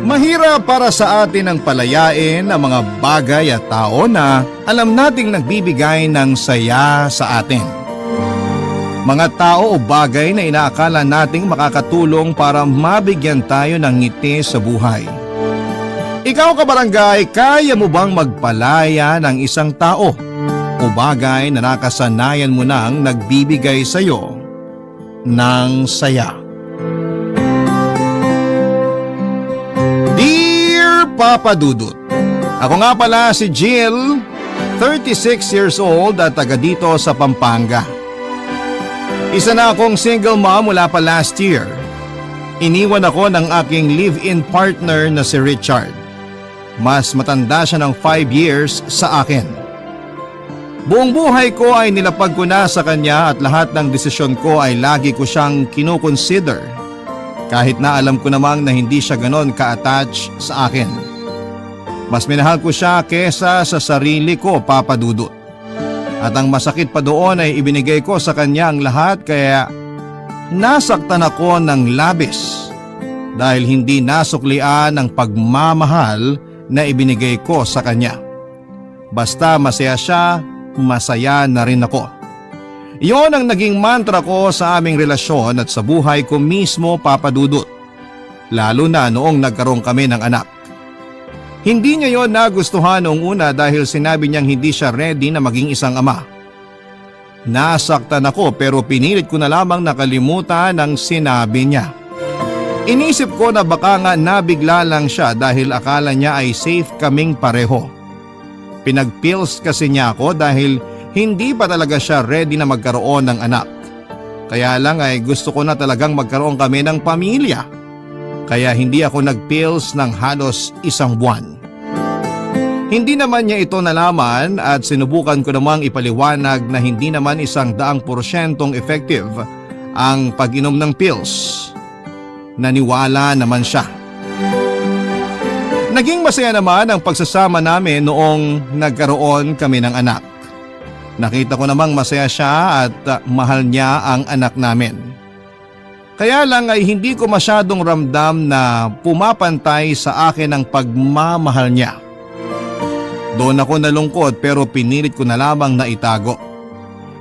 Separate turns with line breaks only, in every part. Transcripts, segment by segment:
Mahirap para sa atin ang palayain ang mga bagay at tao na alam nating nagbibigay ng saya sa atin. Mga tao o bagay na inaakala nating makakatulong para mabigyan tayo ng ngiti sa buhay. Ikaw kabarangay, kaya mo bang magpalaya ng isang tao o bagay na nakasanayan mo nang nagbibigay sa iyo ng saya? Dear Papa Dudut, ako nga pala si Jill, 36 years old at taga dito sa Pampanga. Isa na akong single mom mula pa last year. Iniwan ako ng aking live-in partner na si Richard. Mas matanda siya ng 5 years sa akin. Buong buhay ko ay nilapag ko na sa kanya at lahat ng desisyon ko ay lagi ko siyang kinukonsider. Kahit na alam ko namang na hindi siya ganon ka-attach sa akin. Mas minahal ko siya kesa sa sarili ko, Papa Dudut. At ang masakit pa doon ay ibinigay ko sa kanya ang lahat kaya nasaktan ako ng labis dahil hindi nasuklian ang pagmamahal na ibinigay ko sa kanya. Basta masaya siya, masaya na rin ako. Iyon ang naging mantra ko sa aming relasyon at sa buhay ko mismo, Papa Dudut. Lalo na noong nagkaroon kami ng anak. Hindi niya yon nagustuhan noong una dahil sinabi niyang hindi siya ready na maging isang ama. Nasaktan ako pero pinilit ko na lamang nakalimutan ang sinabi niya. Inisip ko na baka nga nabigla lang siya dahil akala niya ay safe kaming pareho. Pinagpills kasi niya ako dahil hindi pa talaga siya ready na magkaroon ng anak. Kaya lang ay gusto ko na talagang magkaroon kami ng pamilya. Kaya hindi ako nagpills ng halos 1 buwan. Hindi naman niya ito nalaman at sinubukan ko namang ipaliwanag na hindi naman 100% effective ang pag-inom ng pills. Naniwala naman siya. Naging masaya naman ang pagsasama namin noong nagkaroon kami ng anak. Nakita ko namang masaya siya at mahal niya ang anak namin. Kaya lang ay hindi ko masyadong ramdam na pumapantay sa akin ang pagmamahal niya. Doon ako nalungkot pero pinilit ko na lamang na itago.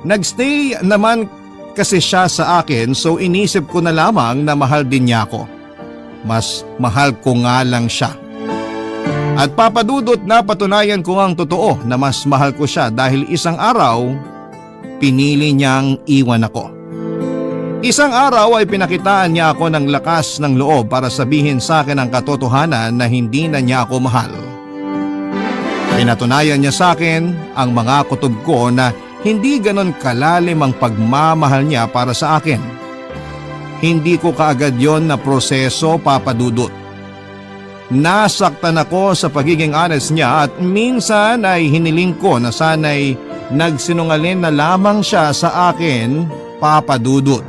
Nagstay naman kasi siya sa akin so inisip ko na lamang na mahal din niya ako. Mas mahal ko nga lang siya. At Papa Dudut, napatunayan ko ang totoo na mas mahal ko siya dahil isang araw pinili niyang iwan ako. Isang araw ay pinakitaan niya ako ng lakas ng loob para sabihin sa akin ang katotohanan na hindi na niya ako mahal. Pinatunayan niya sa akin ang mga kutob ko na hindi ganon kalalim ang pagmamahal niya para sa akin. Hindi ko kaagad yon na proseso, Papa Dudut. Nasaktan ako sa pagiging honest niya at minsan ay hiniling ko na sana'y nagsinungaling na lamang siya sa akin, Papa Dudut.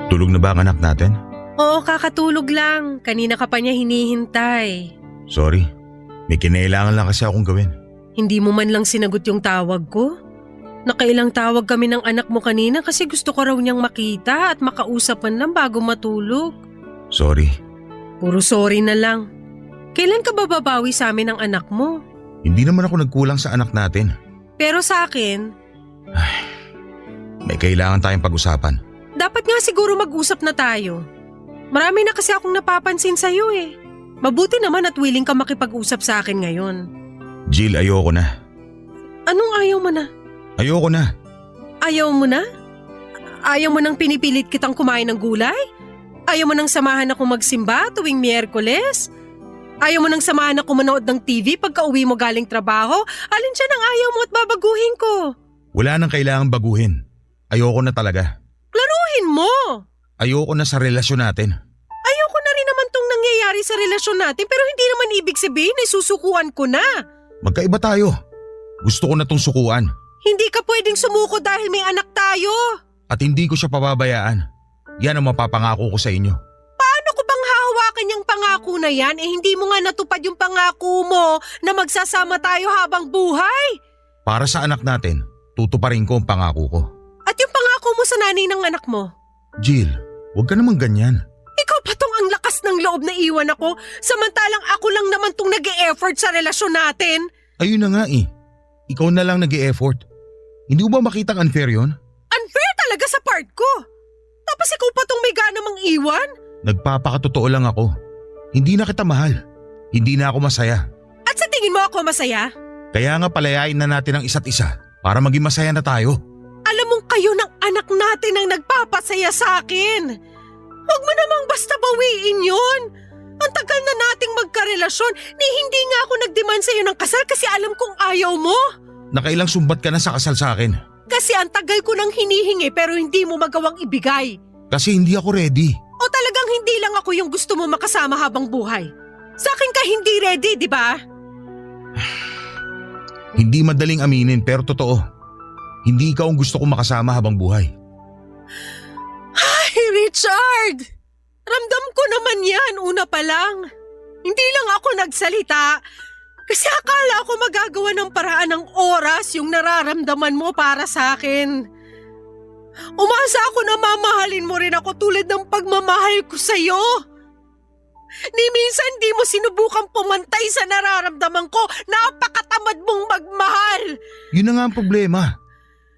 Tulog na ba ang anak natin?
Oo, kakatulog lang. Kanina ka pa niya hinihintay.
Sorry, may kinailangan lang kasi akong gawin.
Hindi mo man lang sinagot yung tawag ko? Nakailang tawag kami ng anak mo kanina kasi gusto ko raw niyang makita at makausap man lang bago matulog.
Sorry.
Puro sorry na lang. Kailan ka ba babawi sa amin ng anak mo?
Hindi naman ako nagkulang sa anak natin.
Pero sa akin,
May kailangan tayong pag-usapan.
dapat nga siguro mag-usap na tayo. Marami na kasi akong napapansin sa'yo eh. Mabuti naman at willing ka makipag-usap sa akin ngayon.
Jill, ayoko na.
Anong ayaw mo na?
Ayoko na.
Ayaw mo na? Ayaw mo nang pinipilit kitang kumain ng gulay? Ayaw mo nang samahan ako magsimba tuwing Miyerkules? Ayaw mo nang samahan ako manood ng TV pagka uwi mo galing trabaho? Alin siya nang ayaw mo at babaguhin ko?
Wala nang kailangang baguhin. Ayoko na talaga.
Klaruhin mo!
Ayoko na sa relasyon natin.
Ayoko na rin naman tong nangyayari sa relasyon natin pero hindi naman ibig sabihin ay susukuan ko na.
Magkaiba tayo. Gusto ko na tong sukuan
Hindi ka pwedeng sumuko dahil may anak tayo.
at hindi ko siya pababayaan. Yan ang mapapangako ko sa inyo.
Paano ko bang hahawakan yung pangako na yan hindi mo nga natupad yung pangako mo na magsasama tayo habang buhay?
Para sa anak natin, tutuparin ko ang pangako ko.
At yung pangako mo sa nanay ng anak mo?
Jill, huwag ka naman ganyan.
Ikaw pa tong ang lakas ng loob na iwan ako, samantalang ako lang naman tong nag-e-effort sa relasyon natin.
Ayun na nga eh. Ikaw na lang nag-e-effort. Hindi mo ba makitang unfair yon?
Unfair talaga sa part ko. Tapos ikaw pa tong may gana mang iwan?
Nagpapakatotoo lang ako. Hindi na kita mahal. Hindi na ako masaya.
At sa tingin mo ako masaya?
Kaya nga palayain na natin ang isa't isa para maging masaya na tayo.
Alam mong kayo ng anak natin ang nagpapasaya sa akin. Huwag mo namang basta bawiin yun. Ang tagal na nating magkarelasyon ni hindi nga ako nag-demand sa'yo ng kasal kasi alam kong ayaw mo.
Nakailang sumbat ka na sa kasal sa akin.
Kasi ang tagal ko nang hinihingi pero hindi mo magawang ibigay.
Kasi hindi ako ready.
O talagang hindi lang ako yung gusto mo makasama habang buhay. Sa akin ka hindi ready, di ba?
Hindi madaling aminin pero totoo. Hindi ikaw ang gusto kong makasama habang buhay.
Ay, Richard! Ramdam ko naman yan una pa lang. Hindi lang ako nagsalita. Kasi akala ko magagawa ng paraan ng oras yung nararamdaman mo para sa akin. Umasa ako na mamahalin mo rin ako tulad ng pagmamahal ko sa'yo. Ni minsan di mo sinubukang pumantay sa nararamdaman ko. Napakatamad mong magmahal.
Yun na nga ang problema.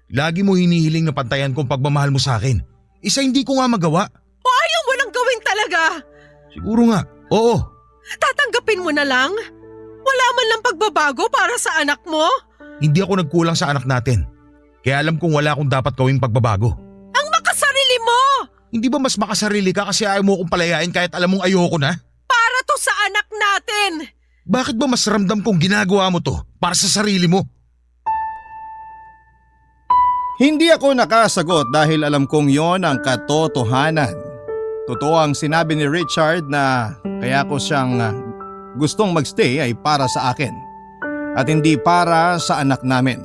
Lagi mo hinihiling na pantayan kong pagmamahal mo sa akin. Isa hindi ko nga magawa.
O ayaw mo nang gawin talaga.
Siguro nga, oo.
Tatanggapin mo na lang? Wala man lang pagbabago para sa anak mo?
Hindi ako nagkulang sa anak natin. Kaya alam kong wala akong dapat gawing pagbabago.
Ang makasarili mo!
Hindi ba mas makasarili ka kasi ayaw mo akong palayain kahit alam mong ayoko na?
Para to sa anak natin!
Bakit ba mas ramdam kong ginagawa mo to para sa sarili mo?
Hindi ako nakasagot dahil alam kong yon ang katotohanan. Totoo ang sinabi ni Richard na kaya ko siyang gustong magstay ay para sa akin at hindi para sa anak namin.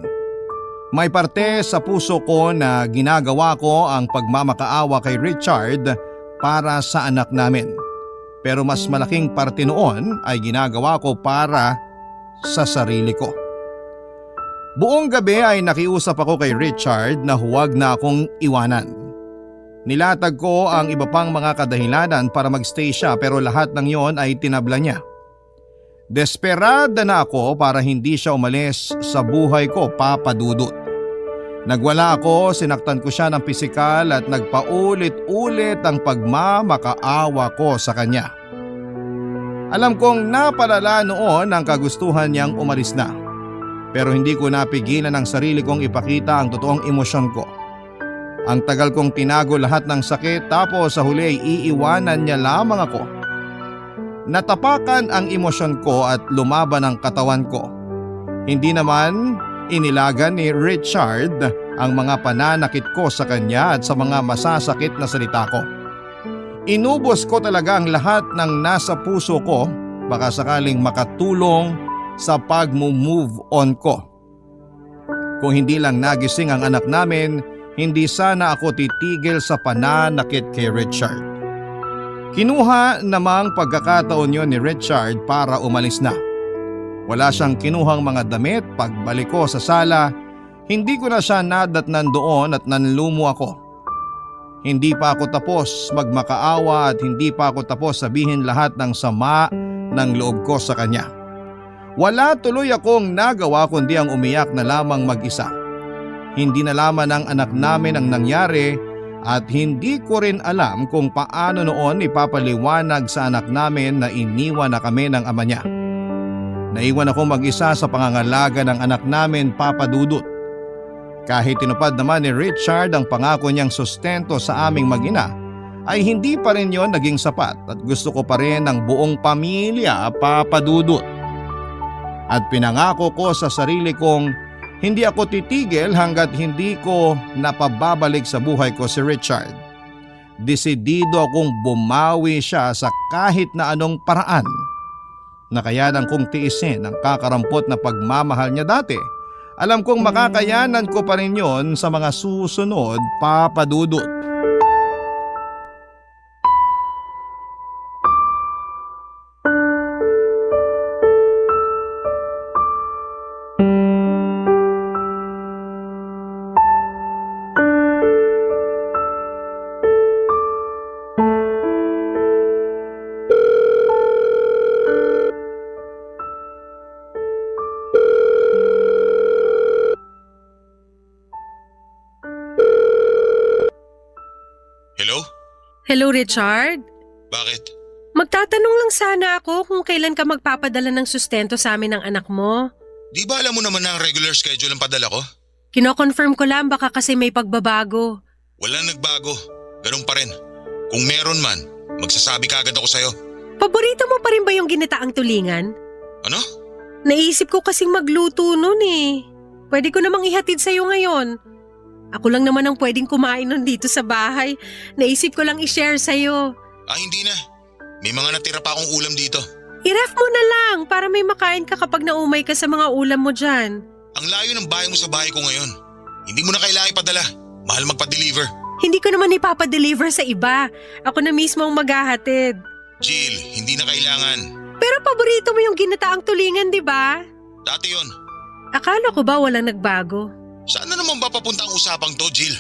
May parte sa puso ko na ginagawa ko ang pagmamakaawa kay Richard para sa anak namin. Pero mas malaking parte noon ay ginagawa ko para sa sarili ko. Buong gabi ay nakiusap ako kay Richard na huwag na akong iwanan. Nilatag ko ang iba pang mga kadahilanan para magstay siya pero lahat ng yon ay tinabla niya. Desperada na ako para hindi siya umalis sa buhay ko, Papa Dudut. Nagwala ako, sinaktan ko siya ng pisikal at nagpaulit-ulit ang pagmamakaawa ko sa kanya. Alam kong napalala noon ang kagustuhan niyang umalis na. Pero hindi ko napigilan ang sarili kong ipakita ang totoong emosyon ko. Ang tagal kong tinago lahat ng sakit tapos sa huli ay iiwanan niya lamang ako. Natapakan ang emosyon ko at lumaban ang katawan ko. Hindi naman inilagan ni Richard ang mga pananakit ko sa kanya at sa mga masasakit na salita ko. Inubos ko talaga ang lahat ng nasa puso ko baka sakaling makatulong sa pag-move on ko. Kung hindi lang nagising ang anak namin, hindi sana ako titigil sa pananakit kay Richard. Kinuha namang pagkakataon yon ni Richard para umalis na. Wala siyang kinuhang mga damit. Pagbalik ko sa sala, hindi ko na siya nadatnan doon at nanlumo ako. Hindi pa ako tapos magmakaawa at hindi pa ako tapos sabihin lahat ng sama ng loob ko sa kanya. Wala tuloy akong nagawa kundi ang umiyak na lamang mag-isa. Hindi nalaman ng anak namin ang nangyari at hindi ko rin alam kung paano noon ipapaliwanag sa anak namin na iniwan na kami ng ama niya. Naiwan ako mag-isa sa pangangalaga ng anak namin, Papa Dudut. Kahit tinupad naman ni Richard ang pangako niyang sustento sa aming mag-ina, ay hindi pa rin yon naging sapat at gusto ko pa rin ng buong pamilya, Papa Dudut. At pinangako ko sa sarili kong hindi ako titigil hanggat hindi ko napababalik sa buhay ko si Richard. desidido akong bumawi siya sa kahit na anong paraan. Nakayanan kong tiisin ang kakarampot na pagmamahal niya dati. Alam kong makakayanan ko pa rin yon sa mga susunod, Papa Dudut.
Hello?
Hello, Richard?
Bakit?
Magtatanong lang sana ako kung kailan ka magpapadala ng sustento sa amin ng anak mo.
Di ba alam mo naman na ang regular schedule ang padala ko?
Kino-confirm ko lang baka kasi may pagbabago.
Walang nagbago. Ganun pa rin. Kung meron man, magsasabi ka agad ako sa'yo.
Paborito mo pa rin ba yung ginataang tulingan?
Ano?
Naisip ko kasing magluto nun eh. Pwede ko namang ihatid sa'yo ngayon. Ako lang naman ang pwedeng kumain nun dito sa bahay. Naisip ko lang i-share sa'yo.
Hindi na. May mga natira pa akong ulam dito.
I-ref mo na lang para may makain ka kapag naumay ka sa mga ulam mo dyan.
Ang layo ng bahay mo sa bahay ko ngayon. Hindi mo na kailangan ipadala. Mahal magpa-deliver.
Hindi ko naman ipapadeliver sa iba. Ako na mismo ang maghahatid.
Jill, hindi na kailangan.
Pero paborito mo yung ginataang tulingan, di ba?
Dati yon.
Akala ko ba walang nagbago?
Saan na naman ba papunta ang usapang to, Jill?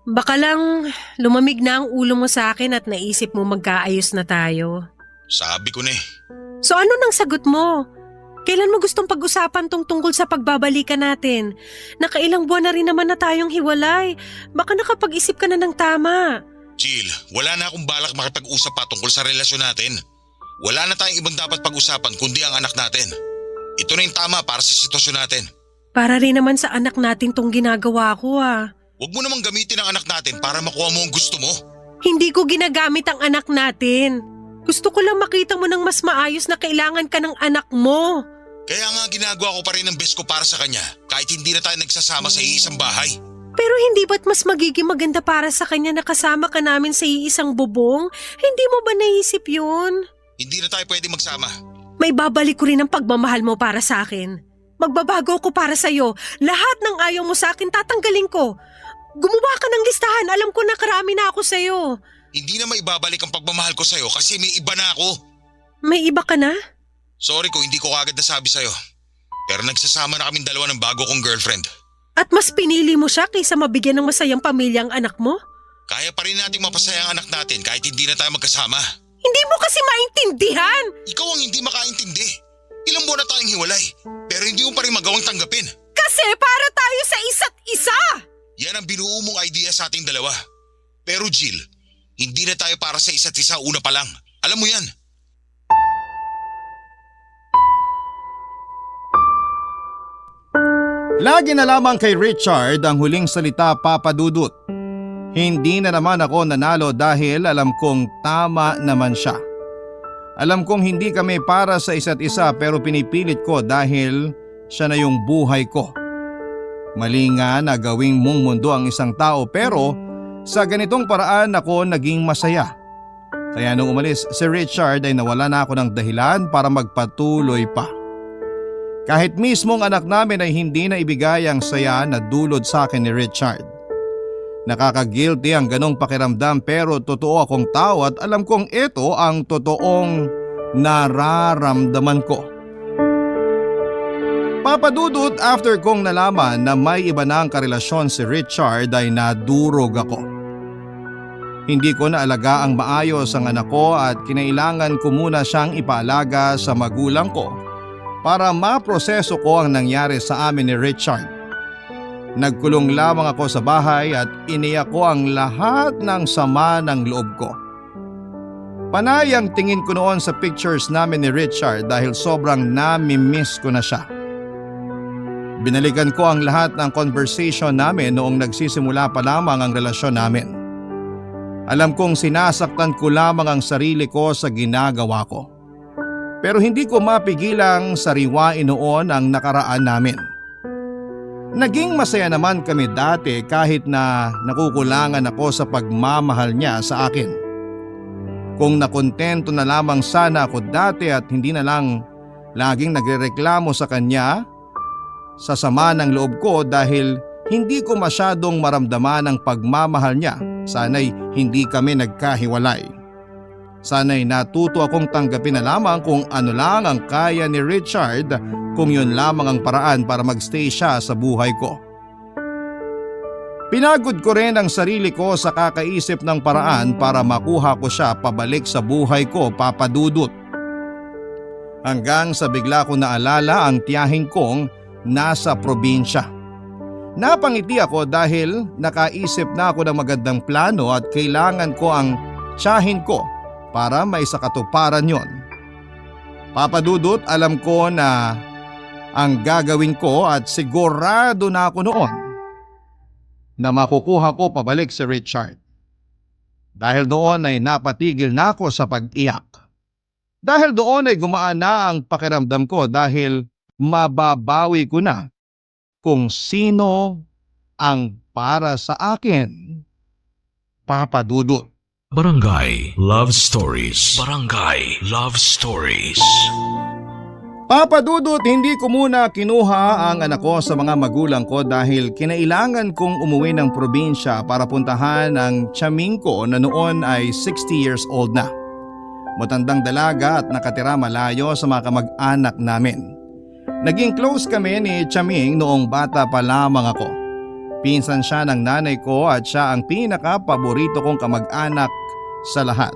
Baka lang lumamig na ang ulo mo sa akin at naisip mo magkaayos na tayo.
Sabi ko na eh.
So ano nang sagot mo? Kailan mo gustong pag-usapan tong tungkol sa pagbabalikan natin? Nakailang buwan na rin naman na tayong hiwalay. Baka nakapag-isip ka na ng tama.
Jill, wala na akong balak makipag-usap pa tungkol sa relasyon natin. Wala na tayong ibang dapat pag-usapan kundi ang anak natin. Ito na yung tama para sa sitwasyon natin.
Para rin naman sa anak natin tong ginagawa ko ah.
Huwag mo namang gamitin ang anak natin para makuha mo ang gusto mo.
Hindi ko ginagamit ang anak natin. Gusto ko lang makita mo ng mas maayos na kailangan ka ng anak mo.
Kaya nga ginagawa ko pa rin ang best ko para sa kanya kahit hindi na tayo nagsasama sa iisang bahay.
Pero hindi ba't mas magiging maganda para sa kanya na kasama ka namin sa iisang bubong? Hindi mo ba naisip yun?
Hindi na tayo pwede magsama.
May babalik ko rin ang pagmamahal mo para sa akin. Magbabago ko para sa'yo. Lahat ng ayaw mo sa akin tatanggalin ko. Gumawa ka ng listahan. Alam ko na karami na ako sa'yo.
Hindi na maibabalik ang pagmamahal ko sa'yo kasi may iba na ako.
May iba ka na?
Sorry kung hindi ko agad nasabi sa'yo. Pero nagsasama na kaming dalawa ng bago kong girlfriend.
At mas pinili mo siya kaysa mabigyan ng masayang pamilya ang anak mo?
Kaya pa rin nating mapasaya ang anak natin kahit hindi na tayo magkasama.
Hindi mo kasi maintindihan!
Ikaw ang hindi makaintindi. Ilang buwan na tayong hiwalay, pero hindi mo pa rin magawang tanggapin.
Kasi para tayo sa isa't isa!
Yan ang binuo mong idea sa ating dalawa. Pero Jill, hindi na tayo para sa isa't isa una pa lang. Alam mo yan.
Lagi na lamang kay Richard ang huling salita, Papa Dudut. Hindi na naman ako nanalo dahil alam kong tama naman siya. Alam kong hindi kami para sa isa't isa pero pinipilit ko dahil siya na yung buhay ko. Mali nga na gawing mong mundo ang isang tao pero sa ganitong paraan ako naging masaya. Kaya nung umalis si Richard ay nawala na ako ng dahilan para magpatuloy pa. Kahit mismong anak namin ay hindi na ibigay ang saya na dulot sa akin ni Richard. Nakaka-guilty ang ganong pakiramdam pero totoo akong tao at alam kong ito ang totoong nararamdaman ko. Papadudot, after kong nalaman na may iba na ang karelasyon si Richard ay nadurog ako. Hindi ko naalaga ang maayos ang anak ko at kinailangan ko muna siyang ipaalaga sa magulang ko para maproseso ko ang nangyari sa amin ni Richard. Nagkulong lamang ako sa bahay at iniyak ko ang lahat ng sama ng loob ko. Panay ang tingin ko noon sa pictures namin ni Richard dahil sobrang nami-miss ko na siya. Binalikan ko ang lahat ng conversation namin noong nagsisimula pa lamang ang relasyon namin. Alam kong sinasaktan ko lamang ang sarili ko sa ginagawa ko. Pero hindi ko mapigilang sariwain noon ang nakaraan namin. Naging masaya naman kami dati kahit na nakukulangan ako sa pagmamahal niya sa akin. Kung nakontento na lamang sana ako dati at hindi na lang laging nagrereklamo sa kanya, sa sama ng loob ko dahil hindi ko masyadong maramdaman ang pagmamahal niya, sana'y hindi kami nagkahiwalay. Sana'y natuto akong tanggapin na lamang kung ano lang ang kaya ni Richard kung yun lamang ang paraan para magstay siya sa buhay ko. Pinagod ko rin ang sarili ko sa kakaisip ng paraan para makuha ko siya pabalik sa buhay ko, Papa Dudut. Hanggang sa bigla ko naalala ang tiyahin kong nasa probinsya. Napangiti ako dahil nakaisip na ako ng magandang plano at kailangan ko ang tiyahin ko para may sakatuparan yon. Papa Dudut, alam ko na ang gagawin ko at sigurado na ako noon na makukuha ko pabalik si Richard. Dahil doon ay napatigil na ako sa pag-iyak. Dahil doon ay gumaan na ang pakiramdam ko dahil mababawi ko na kung sino ang para sa akin. Papa Dudut.
Barangay Love Stories. Barangay Love Stories.
Papa Dudut, hindi ko muna kinuha ang anak ko sa mga magulang ko dahil kinailangan kong umuwi ng probinsya para puntahan ang tiyaming ko na noon ay 60 years old na. Matandang dalaga at nakatira malayo sa mga kamag-anak namin. Naging close kami ni Tiyaming noong bata pa lamang ako. Pinsan siya ng nanay ko at siya ang pinaka-paborito kong kamag-anak sa lahat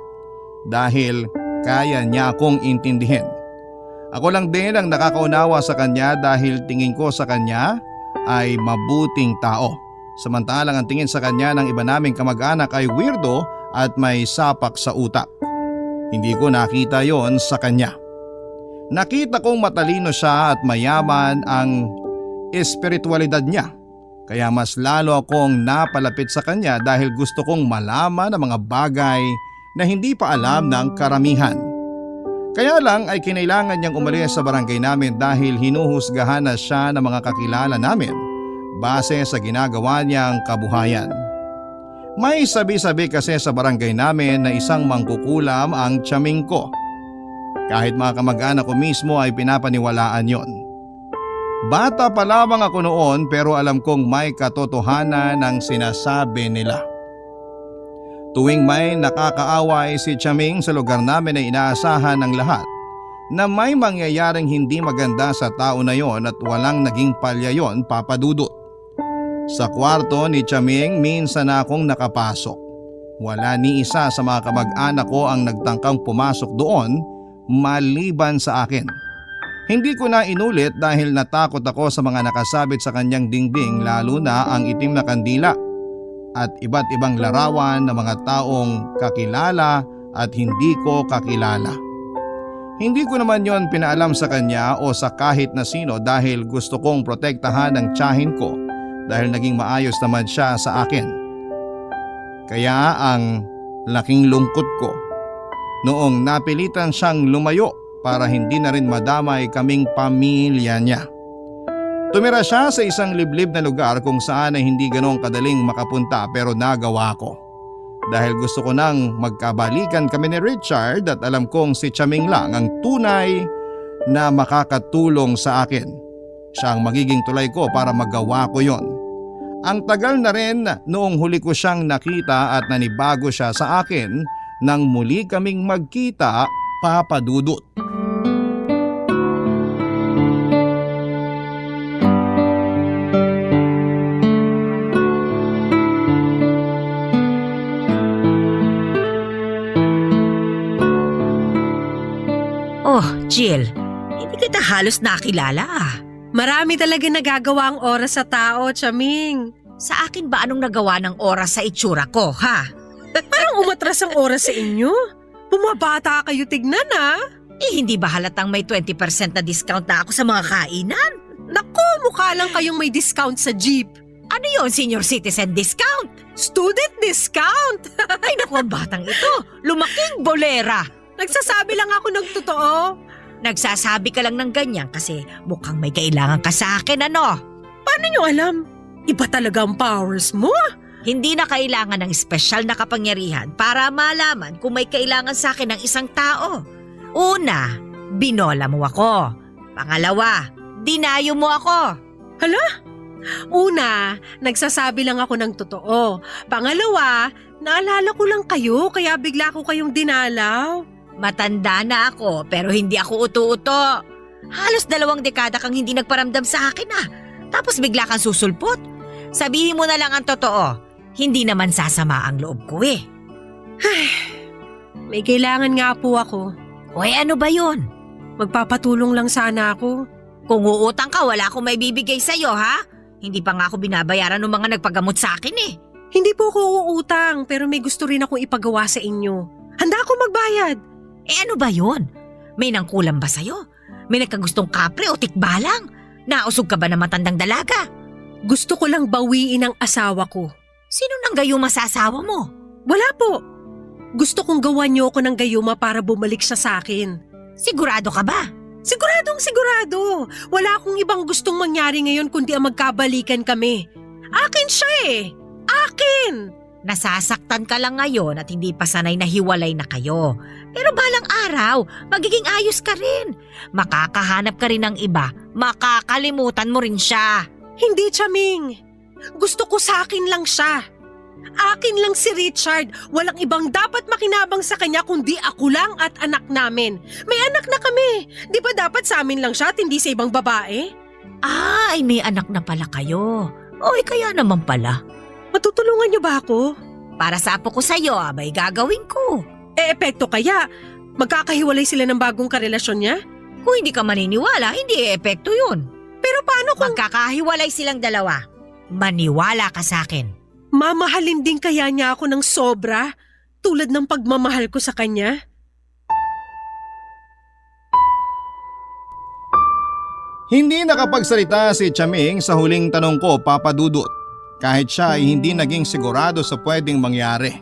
dahil kaya niya akong intindihin. Ako lang din ang nakakaunawa sa kanya dahil tingin ko sa kanya ay mabuting tao. Samantalang ang tingin sa kanya ng iba naming kamag-anak ay weirdo at may sapak sa utak. Hindi ko nakita yon sa kanya. Nakita kong matalino siya at mayaman ang espiritualidad niya. Kaya mas lalo akong napalapit sa kanya dahil gusto kong malaman ang mga bagay na hindi pa alam ng karamihan. Kaya lang ay kinailangan niyang umalis sa barangay namin dahil hinuhusgahan na siya ng mga kakilala namin base sa ginagawa niyang kabuhayan. May sabi-sabi kasi sa barangay namin na isang mangkukulam ang tiyaming ko. Kahit mga kamag-anak ko mismo ay pinapaniwalaan yon. Bata pa lamang ako noon pero alam kong may katotohanan ng sinasabi nila. Tuwing may nakakaaway si Tiyaming sa lugar namin ay inaasahan ng lahat na may mangyayaring hindi maganda sa tao na yon at walang naging palya yon, Papa Dudut. Sa kwarto ni Tiyaming minsan na akong nakapasok. Wala ni isa sa mga kamag-anak ko ang nagtangkang pumasok doon maliban sa akin. Hindi ko na inulit dahil natakot ako sa mga nakasabit sa kanyang dingding lalo na ang itim na kandila at iba't ibang larawan ng mga taong kakilala at hindi ko kakilala. Hindi ko naman yon pinaalam sa kanya o sa kahit na sino dahil gusto kong protektahan ang tiyahin ko dahil naging maayos naman siya sa akin. Kaya ang laking lungkot ko noong napilitan siyang lumayo para hindi na rin madamay kaming pamilya niya. Tumira siya sa isang liblib na lugar kung saan ay hindi ganong kadaling makapunta pero nagawa ko. Dahil gusto ko nang magkabalikan kami ni Richard at alam kong si Tiyaming lang ang tunay na makakatulong sa akin. Siya ang magiging tulay ko para magawa ko yon. Ang tagal na rin noong huli ko siyang nakita at nanibago siya sa akin nang muli kaming magkita, Papa Dudut.
Oh, Jill, hindi kita halos nakilala ah.
Marami talaga nagagawa ang oras sa tao, Tiyaming.
Sa akin ba anong nagawa ng oras sa itsura ko, ha?
Parang umatras ang oras sa inyo. Bumabata kayo tignan ah.
Eh, hindi ba halatang may 20% na discount na ako sa mga kainan?
Naku, mukha lang kayong may discount sa jeep.
Ano yon, senior citizen discount?
Student discount!
Ay naku, ang batang ito, lumaking bolera.
Nagsasabi lang ako ng totoo.
Nagsasabi ka lang ng ganyan kasi mukhang may kailangan ka sa akin, ano?
Paano nyo alam? Iba talaga ang powers mo.
Hindi na kailangan ng espesyal na kapangyarihan para malaman kung may kailangan sa akin ng isang tao. Una, binola mo ako. Pangalawa, dinayo mo ako.
Una, nagsasabi lang ako ng totoo. Pangalawa, naalala ko lang kayo kaya bigla ko kayong dinalaw.
Matanda na ako pero hindi ako uto-uto. Halos 2 dekada kang hindi nagparamdam sa akin Tapos bigla kang susulpot. Sabihin mo na lang ang totoo. Hindi naman sasama ang loob ko
May kailangan nga po ako.
ano ba yun?
Magpapatulong lang sana ako.
Kung uutang ka, wala akong may bibigay sa'yo, ha? Hindi pa nga ako binabayaran ng mga nagpagamot sa akin
Hindi po ako uutang pero may gusto rin akong ipagawa sa inyo. Handa ako magbayad.
Ano ba yun? May nangkulam ba sa'yo? May nagkagustong kapre o tikbalang? Nausog ka ba ng matandang dalaga?
Gusto ko lang bawiin ang asawa ko.
Sino nang gayuma sa asawa mo?
Wala po. Gusto kong gawan niyo ako ng gayuma para bumalik siya sa akin.
Sigurado ka ba?
Siguradong sigurado. Wala akong ibang gustong mangyari ngayon kundi ang magkabalikan kami. Akin siya Akin!
Nasasaktan ka lang ngayon at hindi pa sanay na hiwalay na kayo. Pero balang araw, magiging ayos ka rin. Makakahanap ka rin ng iba, makakalimutan mo rin siya.
Hindi, Chaming. Gusto ko sa akin lang siya. Akin lang si Richard. Walang ibang dapat makinabang sa kanya kundi ako lang at anak namin. May anak na kami. Di ba dapat sa amin lang siya at hindi sa ibang babae?
Ay, may anak na pala kayo. Kaya naman pala.
Matutulungan niyo ba ako?
Para sa apo ko sa'yo, abay gagawin ko.
Epekto kaya? Magkakahiwalay sila ng bagong karelasyon niya?
Kung hindi ka maniniwala, hindi epekto yun.
Pero paano kung
Magkakahiwalay silang dalawa. Maniwala ka sa akin.
mamahalin din kaya niya ako ng sobra tulad ng pagmamahal ko sa kanya?
Hindi nakapagsalita si Chaming sa huling tanong ko, Papa Dudut, kahit siya ay hindi naging sigurado sa pwedeng mangyari.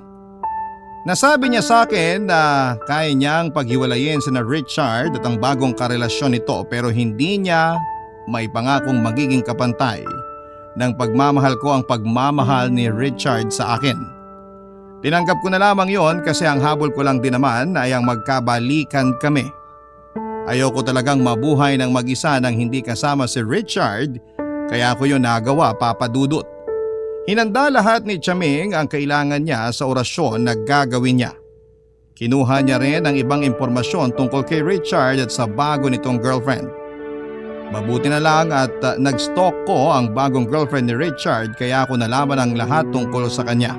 Nasabi niya sa akin na kaya niyang paghiwalayin sina Richard at ang bagong karelasyon nito pero hindi niya may pangakong magiging kapantay ng pagmamahal ko ang pagmamahal ni Richard sa akin. Tinanggap ko na lamang yon kasi ang habol ko lang din naman ay ang magkabalikan kami. Ayoko talagang mabuhay ng mag-isa nang hindi kasama si Richard kaya ko yun nagawa, Papa Dudut. Hinanda lahat ni Chaming ang kailangan niya sa orasyon na gagawin niya. Kinuha niya rin ang ibang impormasyon tungkol kay Richard at sa bago nitong girlfriend. Mabuti na lang at nag-stalk ko ang bagong girlfriend ni Richard kaya ako nalaman ang lahat tungkol sa kanya.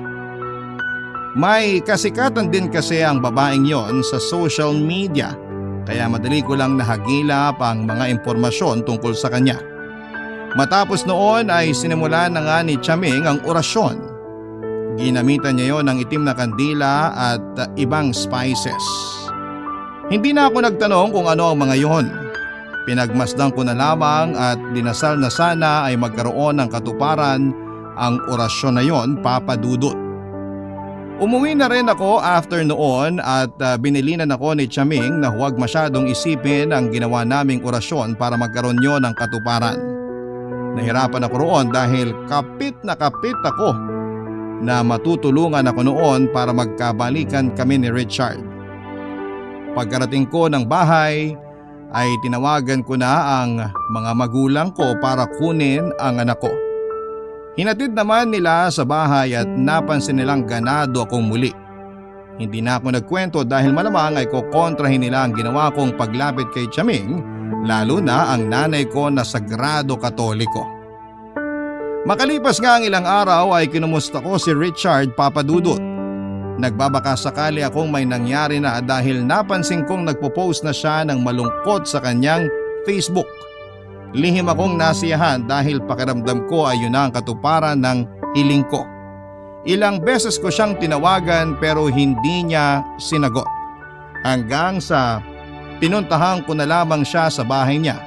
May kasikatan din kasi ang babaeng yon sa social media kaya madali ko lang nahagilap ang mga impormasyon tungkol sa kanya. Matapos noon ay sinimulan na nga ni Chaming ang orasyon. Ginamitan niya yon ng itim na kandila at ibang spices. Hindi na ako nagtanong kung ano ang mga yon. Pinagmasdan ko na lamang at dinasal na sana ay magkaroon ng katuparan ang orasyon na yon, Papa Dudut. Umuwi na rin ako after noon at binilinan ako ni Chaming na huwag masyadong isipin ang ginawa naming orasyon para magkaroon yon ng katuparan. Nahirapan ako roon dahil kapit na kapit ako na matutulungan ako noon para magkabalikan kami ni Richard. Pagkarating ko ng bahay ay tinawagan ko na ang mga magulang ko para kunin ang anak ko. Hinatid naman nila sa bahay at napansin nilang ganado akong muli. Hindi na ako nagkwento dahil malamang ay kukontrahin nila ang ginawa kong paglapit kay Chaming, lalo na ang nanay ko na sagrado katoliko. Makalipas nga ang ilang araw ay kinumusta ko si Richard, Papa Dudut. Nagbabaka sakali akong may nangyari na dahil napansin kong nagpo-post na siya ng malungkot sa kanyang Facebook. Lihim akong nasiyahan dahil pakiramdam ko ay yun ang katuparan ng hiling ko. Ilang beses ko siyang tinawagan pero hindi niya sinagot. Hanggang sa pinuntahan ko na lamang siya sa bahay niya.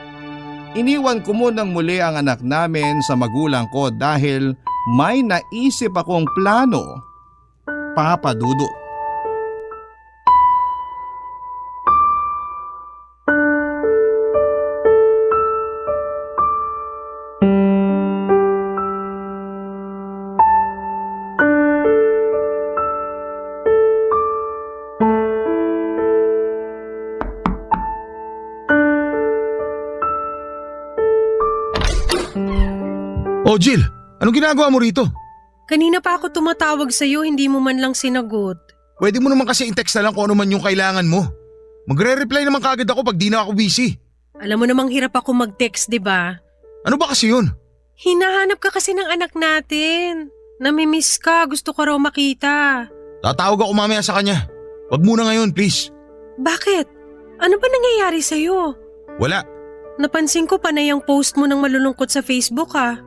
Iniwan ko munang muli ang anak namin sa magulang ko dahil may naisip akong plano, Papa Dudut.
Oh Jill, anong ginagawa mo rito?
Kanina pa ako tumatawag sa'yo, hindi mo man lang sinagot.
Pwede mo naman kasi i-text na lang kung ano man yung kailangan mo. Magre-reply naman kagad ako pag di na ako busy.
Alam mo namang hirap ako mag-text, di ba?
Ano ba kasi yun?
Hinahanap ka kasi ng anak natin. Namimiss ka, gusto ko raw makita.
Tatawag ako mamaya sa kanya. Wag muna ngayon, please.
Bakit? Ano ba nangyayari sa'yo?
Wala.
Napansin ko panay ang post mo ng malulungkot sa Facebook ah.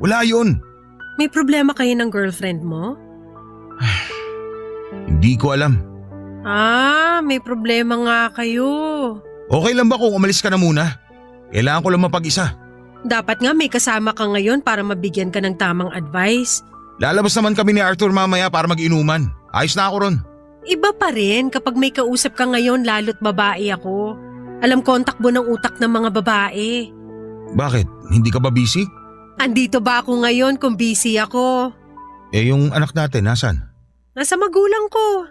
Wala yun.
May problema kayo ng girlfriend mo?
Hindi ko alam.
May problema nga kayo.
Okay lang ba kung umalis ka na muna? Kailangan ko lang mapag-isa.
Dapat nga may kasama ka ngayon para mabigyan ka ng tamang advice.
Lalabas naman kami ni Arthur mamaya para mag-inuman. Ayos na ako ron.
Iba pa rin kapag may kausap ka ngayon lalo't babae ako. Alam ko ang takbo ng utak ng mga babae.
Bakit? Hindi ka ba busy?
Andito ba ako ngayon kung busy ako?
Yung anak natin, nasan?
Nasa magulang ko.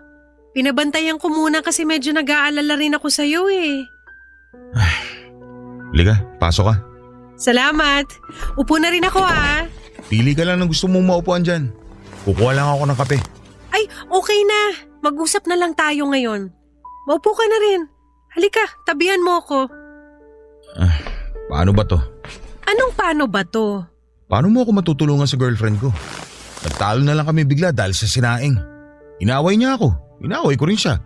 Pinabantayan ko muna kasi medyo nag-aalala rin ako sa'yo eh.
Liga, pasok ka.
Salamat. Upo na rin ako ah.
Pili ka lang ng gusto mong maupuan dyan. Kukuha lang ako ng kape.
Ay, okay na. Mag-usap na lang tayo ngayon. Maupo ka na rin. Halika, tabihan mo ako.
Paano ba to?
Anong paano ba to?
Paano mo ako matutulungan sa girlfriend ko? Nagtalo na lang kami bigla dahil sa sinaing. Inaway niya ako. Inaway ko rin siya.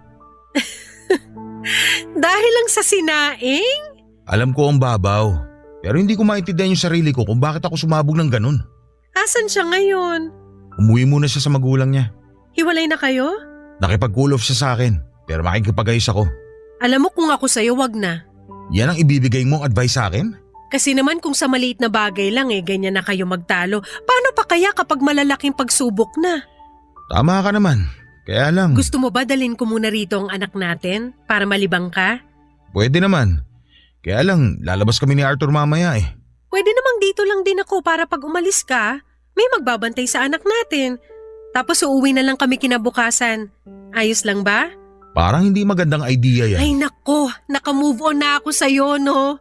Dahil lang sa sinaing?
Alam ko ang babaw. Pero hindi ko maintindihan yung sarili ko kung bakit ako sumabog ng ganun.
Asan siya ngayon?
Umuwi muna siya sa magulang niya.
Hiwalay na kayo?
Nakipag-cool off siya sa akin. Pero makikipag-ayos ako.
Alam mo kung ako sa'yo, wag na.
Yan ang ibibigay mong advice sa akin?
Kasi naman kung sa maliit na bagay lang ganyan na kayo magtalo. Paano pa kaya kapag malalaking pagsubok na?
Tama ka naman. Kaya lang.
Gusto mo ba dalhin ko muna rito ang anak natin para malibang ka?
Pwede naman. Kaya lang, lalabas kami ni Arthur mamaya eh.
Pwede namang dito lang din ako para pag umalis ka, may magbabantay sa anak natin. Tapos uuwi na lang kami kinabukasan. Ayos lang ba?
Parang hindi magandang idea yan.
Ay nako, naka-move on na ako sa'yo no.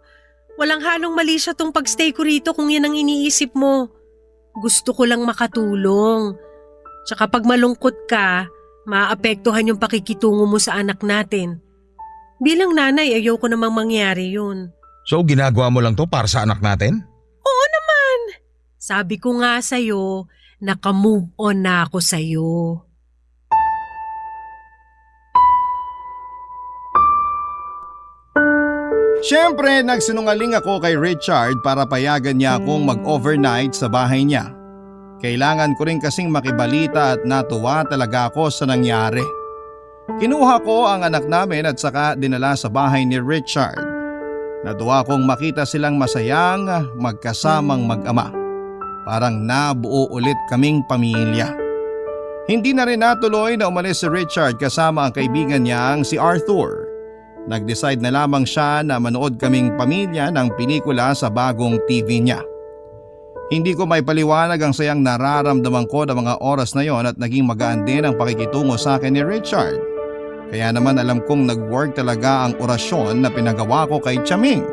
Walang halong mali siya tong pagstay ko rito kung yan ang iniisip mo. Gusto ko lang makatulong. Tsaka pag malungkot ka, maapektuhan yung pakikitungo mo sa anak natin. Bilang nanay, ayoko namang mangyari yun.
So ginagawa mo lang to para sa anak natin?
Oo naman. Sabi ko nga sa'yo, naka-move on na ako sa'yo.
Siyempre, nagsinungaling ako kay Richard para payagan niya akong mag-overnight sa bahay niya. Kailangan ko rin kasing makibalita at natuwa talaga ako sa nangyari. Kinuha ko ang anak namin at saka dinala sa bahay ni Richard. Natuwa akong makita silang masayang magkasamang mag-ama. Parang nabuo ulit kaming pamilya. Hindi na rin natuloy na umalis si Richard kasama ang kaibigan niyang si Arthur. Nag-decide na lamang siya na manood kaming pamilya ng pelikula sa bagong TV niya. Hindi ko may paliwanag ang sayang nararamdaman ko ng mga oras na yon at naging magaan din ang pakikitungo sa akin ni Richard. Kaya naman alam kong nag-work talaga ang orasyon na pinagawa ko kay Chaming.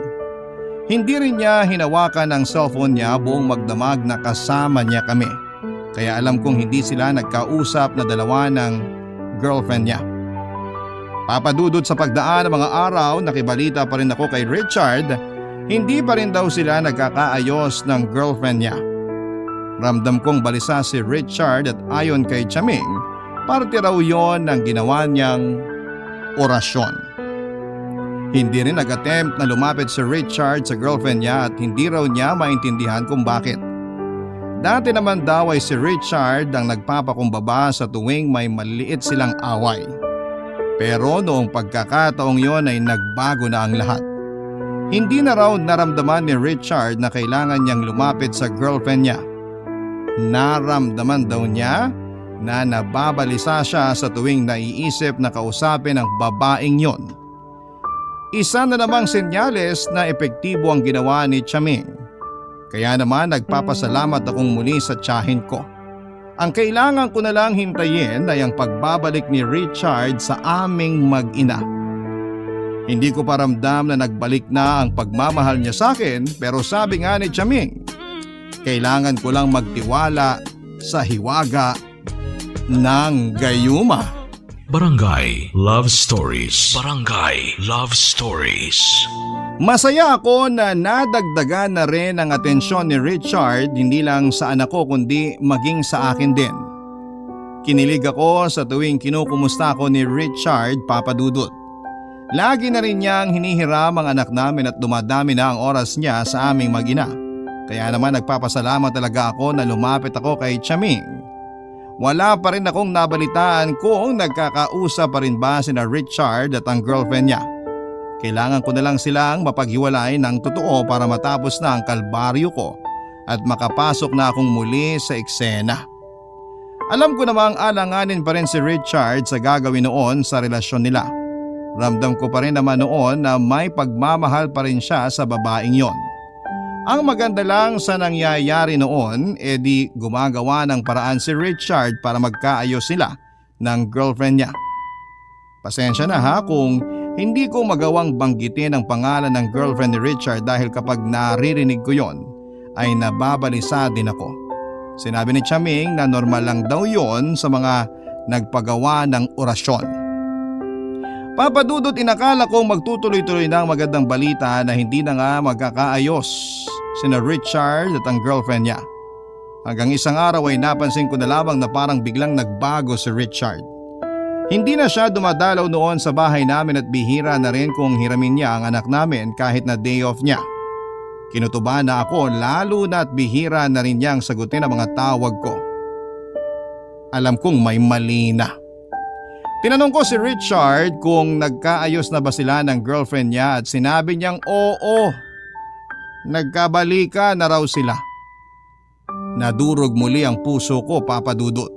Hindi rin niya hinawakan ang cellphone niya buong magdamag na kasama niya kami. Kaya alam kong hindi sila nagkausap na dalawa ng girlfriend niya. Papadudod sa pagdaan ng mga araw, nakibalita pa rin ako kay Richard. Hindi pa rin daw sila nagkakaayos ng girlfriend niya. Ramdam kong balisa si Richard at ayon kay Chaming, parte raw yon ng ginawa niyang orasyon. Hindi rin nag-attempt na lumapit si Richard sa girlfriend niya at hindi raw niya maintindihan kung bakit. Dati naman daw ay si Richard ang nagpapakumbaba sa tuwing may maliit silang away. Pero noong pagkakataong yon ay nagbago na ang lahat. Hindi na raw naramdaman ni Richard na kailangan niyang lumapit sa girlfriend niya. Naramdaman daw niya na nababalisa siya sa tuwing naiisip na kausapin ang babaeng yon. Isa na namang senyales na epektibo ang ginawa ni Chaming. Kaya naman nagpapasalamat akong muli sa tiyahin ko. Ang kailangan ko na lang hintayin ay ang pagbabalik ni Richard sa aming mag-ina. Hindi ko pa ramdam na nagbalik na ang pagmamahal niya sa akin pero sabi nga ni Chaming, Kailangan ko lang magtiwala sa hiwaga ng gayuma.
Barangay Love Stories. Barangay Love Stories.
Masaya ako na nadagdagan na rin ang atensyon ni Richard hindi lang sa anak ko kundi maging sa akin din. Kinilig ako sa tuwing kinukumusta ko ni Richard, Papa Dudut. Lagi na rin niyang hinihiram ang anak namin at dumadami na ang oras niya sa aming mag-ina. Kaya naman nagpapasalamat talaga ako na lumapit ako kay Chaming. Wala pa rin akong nabalitaan kung nagkakausap pa rin ba sina Richard at ang girlfriend niya. Kailangan ko na lang silang mapaghiwalay ng totoo para matapos na ang kalbaryo ko at makapasok na akong muli sa eksena. Alam ko namang alanganin pa rin si Richard sa gagawin noon sa relasyon nila. Ramdam ko pa rin naman noon na may pagmamahal pa rin siya sa babaeng yon. Ang maganda lang sa nangyayari noon di gumagawa ng paraan si Richard para magkaayos sila ng girlfriend niya. Pasensya na ha kung hindi ko magawang banggitin ang pangalan ng girlfriend ni Richard dahil kapag naririnig ko yon ay nababalisa din ako. Sinabi ni Chaming na normal lang daw yon sa mga nagpagawa ng orasyon. Papa Dudut, inakala kong magtutuloy-tuloy na ang magandang balita na hindi na nga magkakaayos sina Richard at ang girlfriend niya. Hanggang isang araw ay napansin ko na lamang na parang biglang nagbago si Richard. Hindi na siya dumadalaw noon sa bahay namin at bihira na rin kung hiramin niya ang anak namin kahit na day off niya. Kinutuba na ako lalo na at bihira na rin niyang sagutin ang mga tawag ko. Alam kong may mali na. Tinanong ko si Richard kung nagkaayos na ba sila ng girlfriend niya at sinabi niyang oo. Nagkabalika na raw sila. Nadurog muli ang puso ko, Papa Dudut.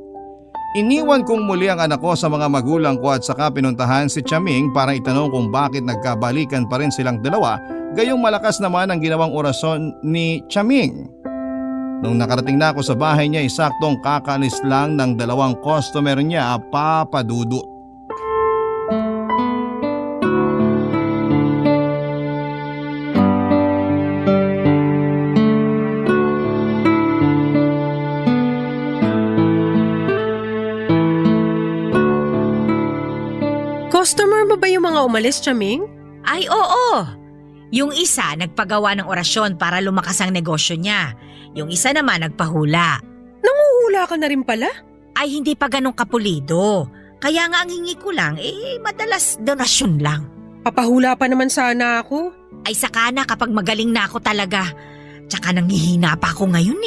Iniwan kong muli ang anak ko sa mga magulang ko at saka pinuntahan si Chaming para itanong kung bakit nagkabalikan pa rin silang dalawa, gayong malakas naman ang ginawang orasyon ni Chaming. Nung nakarating na ako sa bahay niya, saktong kakaalis lang ng dalawang customer niya, Papa Dudut.
Customer mo ba yung mga umalis, Chaming?
Ay oo! Yung isa nagpagawa ng orasyon para lumakas ang negosyo niya. Yung isa naman nagpahula.
Nanguhula ka na rin pala?
Ay hindi pa ganun kapulido. Kaya nga ang hingi ko lang, madalas donasyon lang.
Papahula pa naman sana ako.
Ay saka na kapag magaling na ako talaga. Tsaka nanghihina pa ako ngayon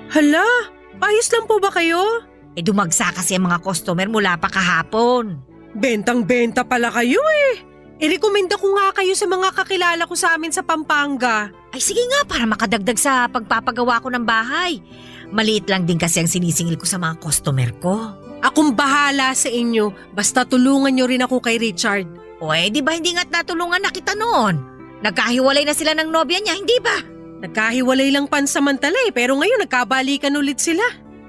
Hala, ayos lang po ba kayo?
Dumagsa kasi ang mga customer mula pa kahapon.
Bentang-benta pala kayo I-recommenda ko nga kayo sa mga kakilala ko sa amin sa Pampanga.
Ay sige nga para makadagdag sa pagpapagawa ko ng bahay. Maliit lang din kasi ang sinisingil ko sa mga customer ko.
Akong bahala sa inyo, basta tulungan nyo rin ako kay Richard.
O di ba hindi nga't natulungan na kita noon? Nagkahiwalay na sila ng nobya niya, hindi ba?
Nagkahiwalay lang pansamantala pero ngayon nagkabalikan ulit sila.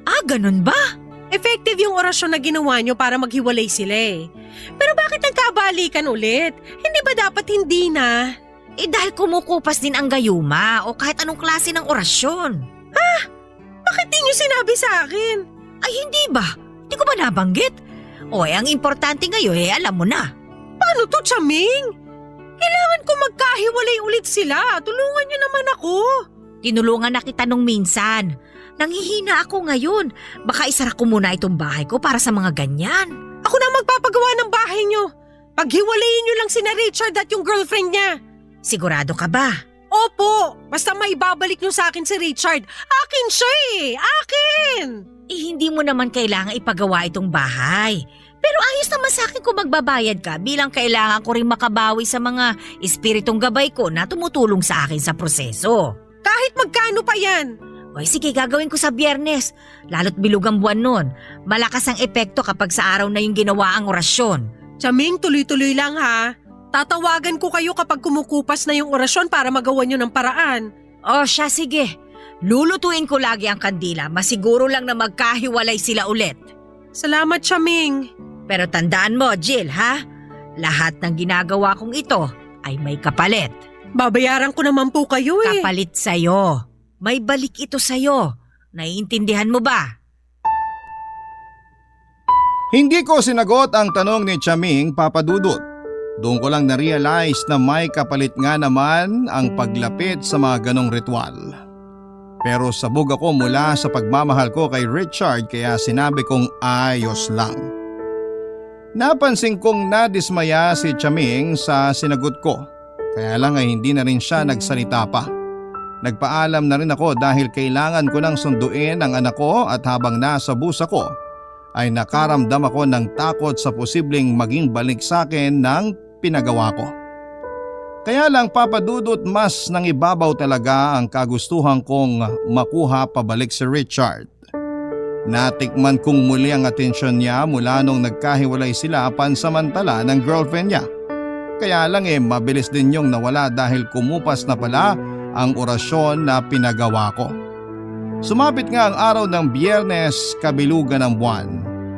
Ah, ganun ba?
Effective yung orasyon na ginawa nyo para maghiwalay sila Pero bakit nagkabalikan ulit? Hindi ba dapat hindi na?
Dahil kumukupas din ang gayuma o kahit anong klase ng orasyon.
Bakit di nyo sinabi sa akin?
Ay hindi ba? Hindi ko ba nabanggit? Ang importante ngayon alam mo na.
Paano to, Chaming? Kailangan ko magkahiwalay ulit sila. Tulungan nyo naman ako.
Tinulungan na kita nung minsan. Nanghihina ako ngayon. Baka isara ko muna itong bahay ko para sa mga ganyan.
Ako na magpapagawa ng bahay nyo. Paghiwalayin nyo lang sina Richard at yung girlfriend niya.
Sigurado ka ba?
Opo, basta may babalik nyo sa akin si Richard. Akin siya akin!
Hindi mo naman kailangan ipagawa itong bahay. Pero ayos naman sa akin kung magbabayad ka bilang kailangan ko rin makabawi sa mga espiritong gabay ko na tumutulong sa akin sa proseso.
Kahit magkano pa yan?
Sige, gagawin ko sa Biyernes. Lalo't bilog ang buwan nun. Malakas ang epekto kapag sa araw na yung ginawa ang orasyon.
Chaming, tuloy-tuloy lang ha. Tatawagan ko kayo kapag kumukupas na yung orasyon para magawa nyo ng paraan.
Siya, sige. Lulutuin ko lagi ang kandila. Masiguro lang na magkahiwalay sila ulit.
Salamat, Chaming.
Pero tandaan mo, Jill, ha? Lahat ng ginagawa kong ito ay may kapalit.
Babayaran ko naman po kayo
Kapalit sa'yo. May balik ito sa'yo. Naiintindihan mo ba?
Hindi ko sinagot ang tanong ni Chaming, Papa Dudut. Doon ko lang na-realize na may kapalit nga naman ang paglapit sa mga ganong ritual. Pero sabog ako mula sa pagmamahal ko kay Richard kaya sinabi kong ayos lang. Napansin kong nadismaya si Chaming sa sinagot ko. Kaya lang ay hindi na rin siya nagsalita pa. Nagpaalam na rin ako dahil kailangan ko nang sunduin ang anak ko at habang nasa busa ko ay nakaramdam ako ng takot sa posibleng maging balik sa akin ng pinagawa ko. Kaya lang Papa Dudut, mas nangibabaw talaga ang kagustuhan kong makuha pabalik si Richard. Natikman kong muli ang atensyon niya mula nung nagkahiwalay sila pansamantala ng girlfriend niya. Kaya lang mabilis din yung nawala dahil kumupas na pala ang orasyon na pinagawa ko. Sumapit nga ang araw ng Biyernes, kabilugan ng buwan.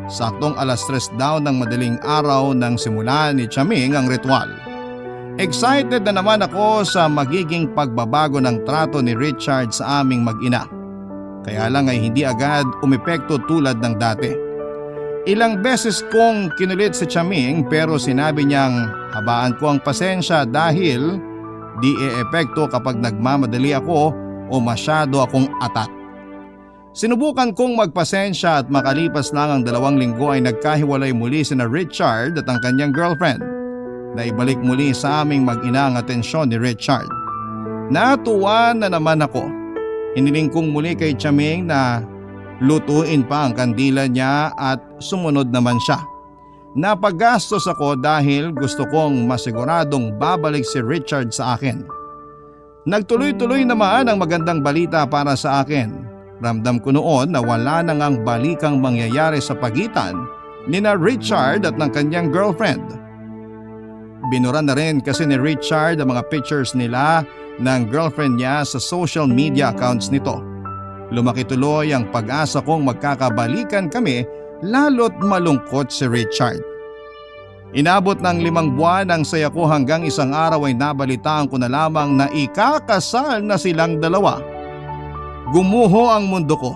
Saktong 3:00 daw ng madaling araw nang simulan ni Chaming ang ritual. Excited na naman ako sa magiging pagbabago ng trato ni Richard sa aming mag-ina. Kaya lang ay hindi agad umepekto tulad ng dati. Ilang beses kong kinulit si Chaming pero sinabi niyang habaan ko ang pasensya dahil di e-epekto kapag nagmamadali ako o masyado akong atat. Sinubukan kong magpasensya at makalipas lang ang 2 linggo ay nagkahiwalay muli sina Richard at ang kanyang girlfriend. Naibalik muli sa aming mag-ina ang atensyon ni Richard. Natuwa na naman ako. Hiniling kong muli kay Chaming na lutuin pa ang kandila niya at sumunod naman siya. Napagastos ako dahil gusto kong masiguradong babalik si Richard sa akin. Nagtuloy-tuloy naman ang magandang balita para sa akin. Ramdam ko noon na wala nang ang balikang mangyayari sa pagitan nina Richard at ng kanyang girlfriend. Binura na rin kasi ni Richard ang mga pictures nila ng girlfriend niya sa social media accounts nito. Lumaki tuloy ang pag-asa kong magkakabalikan kami lalo't malungkot si Richard. Inabot ng 5 buwan ang saya ko hanggang isang araw ay nabalitaan ko na lamang na ikakasal na silang dalawa. Gumuho ang mundo ko.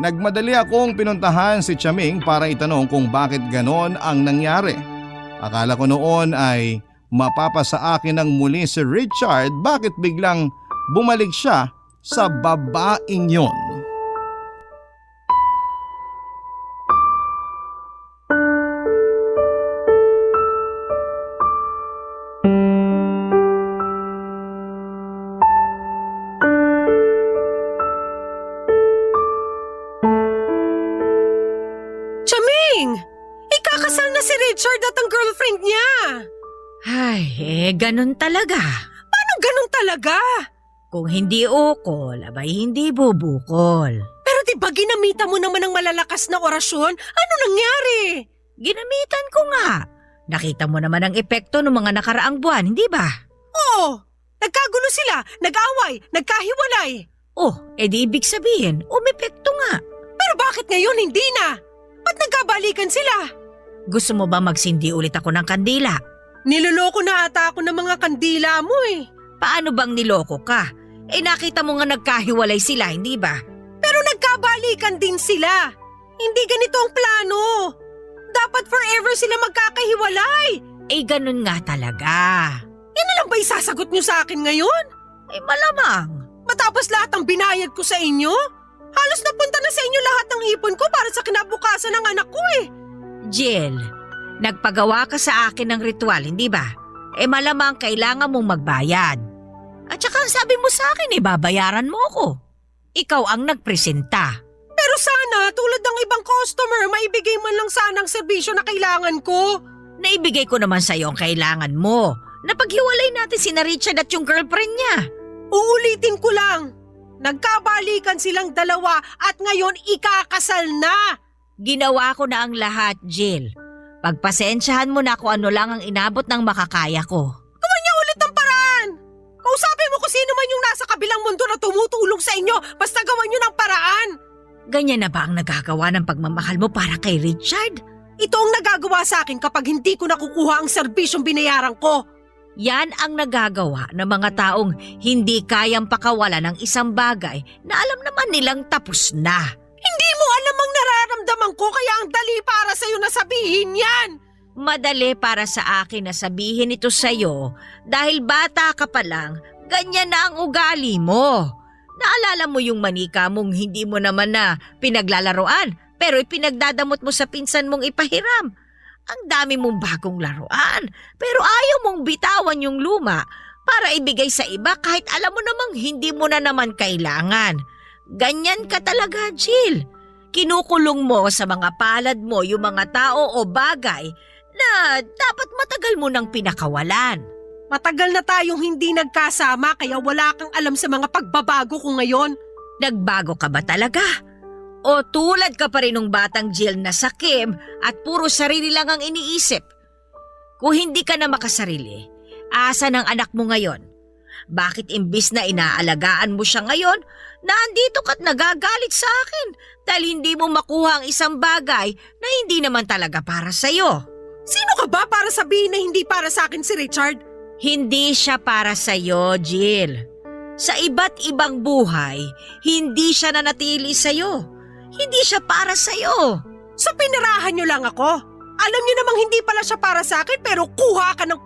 Nagmadali akong pinuntahan si Chaming para itanong kung bakit ganon ang nangyari. Akala ko noon ay mapapasa akin ng muli si Richard, bakit biglang bumalik siya sa babaeng yon.
Chaming! Ikakasal na si Richard at ang girlfriend niya!
Ay, ganun talaga.
Paano ganun talaga?
Kung hindi ukol, abay hindi bubukol.
Pero di ba ginamitan mo naman ng malalakas na orasyon? Ano nangyari?
Ginamitan ko nga. Nakita mo naman ang epekto ng mga nakaraang buwan, hindi ba?
Oo! Nagkagulo sila, nag-away, nagkahiwalay.
Oh, edi ibig sabihin, umepekto nga.
Pero bakit ngayon hindi na? Ba't nagkabalikan sila?
Gusto mo ba magsindi ulit ako ng kandila?
Niloloko na ata ako ng mga kandila mo eh.
Paano bang niloko ka? Nakita mo nga nagkahiwalay sila, hindi ba?
Pero nagkabalikan din sila. Hindi ganito ang plano. Dapat forever sila magkakahiwalay.
Ganun nga talaga.
Yan na lang ba isasagot nyo sa akin ngayon?
Malamang.
Matapos lahat ng binayad ko sa inyo? Halos napunta na sa inyo lahat ng ipon ko para sa kinabukasan ng anak ko eh.
Jill, nagpagawa ka sa akin ng ritual, hindi ba? Malamang kailangan mong magbayad. At saka ang sabi mo sa akin, babayaran mo ako. Ikaw ang nagpresenta.
Pero sana, tulad ng ibang customer, maibigay man lang sana ang serbisyo na kailangan ko.
Naibigay ko naman sa iyo ang kailangan mo. Napaghiwalay natin si Richard at yung girlfriend niya.
Uulitin ko lang. Nagkabalikan silang dalawa at ngayon ikakasal na.
Ginawa ko na ang lahat, Jill. Pagpasensyahan mo na kung ano lang ang inabot ng makakaya ko.
Gawan niya ulit ang paraan. Kausapin mo kung sino man yung nasa kabilang mundo na tumutulong sa inyo. Basta gawan niyo ng paraan.
Ganyan na ba ang nagagawa ng pagmamahal mo para kay Richard?
Ito ang nagagawa sa akin kapag hindi ko nakukuha ang serbisyong binayaran ko.
Yan ang nagagawa ng mga taong hindi kayang pakawala ng isang bagay na alam naman nilang tapos na.
Hindi mo alam ang nararamdaman ko kaya ang dali para sa'yo na sabihin yan.
Madali para sa akin na sabihin ito sa'yo dahil bata ka pa lang, ganyan na ang ugali mo. Naalala mo yung manika mong hindi mo naman na pinaglalaroan pero ipinagdadamot mo sa pinsan mong ipahiram. Ang dami mong bagong laruan pero ayaw mong bitawan yung luma para ibigay sa iba kahit alam mo namang hindi mo na naman kailangan. Ganyan ka talaga, Jill. Kinukulong mo sa mga palad mo yung mga tao o bagay na dapat matagal mo nang pinakawalan.
Matagal na tayong hindi nagkasama kaya wala kang alam sa mga pagbabago ko ngayon.
Nagbago ka ba talaga? O tulad ka pa rin ng batang Jill na sakim at puro sarili lang ang iniisip? Kung hindi ka na makasarili, asa ng anak mo ngayon? Bakit imbis na inaalagaan mo siya ngayon, nandito ka't nagagalit sa akin dahil hindi mo makuha ang isang bagay na hindi naman talaga para sa'yo?
Sino ka ba para sabihin na hindi para sa akin si Richard?
Hindi siya para sa'yo, Jill. Sa iba't ibang buhay, hindi siya nanatili sa'yo. Hindi siya para sa'yo.
So pinirahan niyo lang ako? Alam niyo namang hindi pala siya para sa akin pero kuha ka ng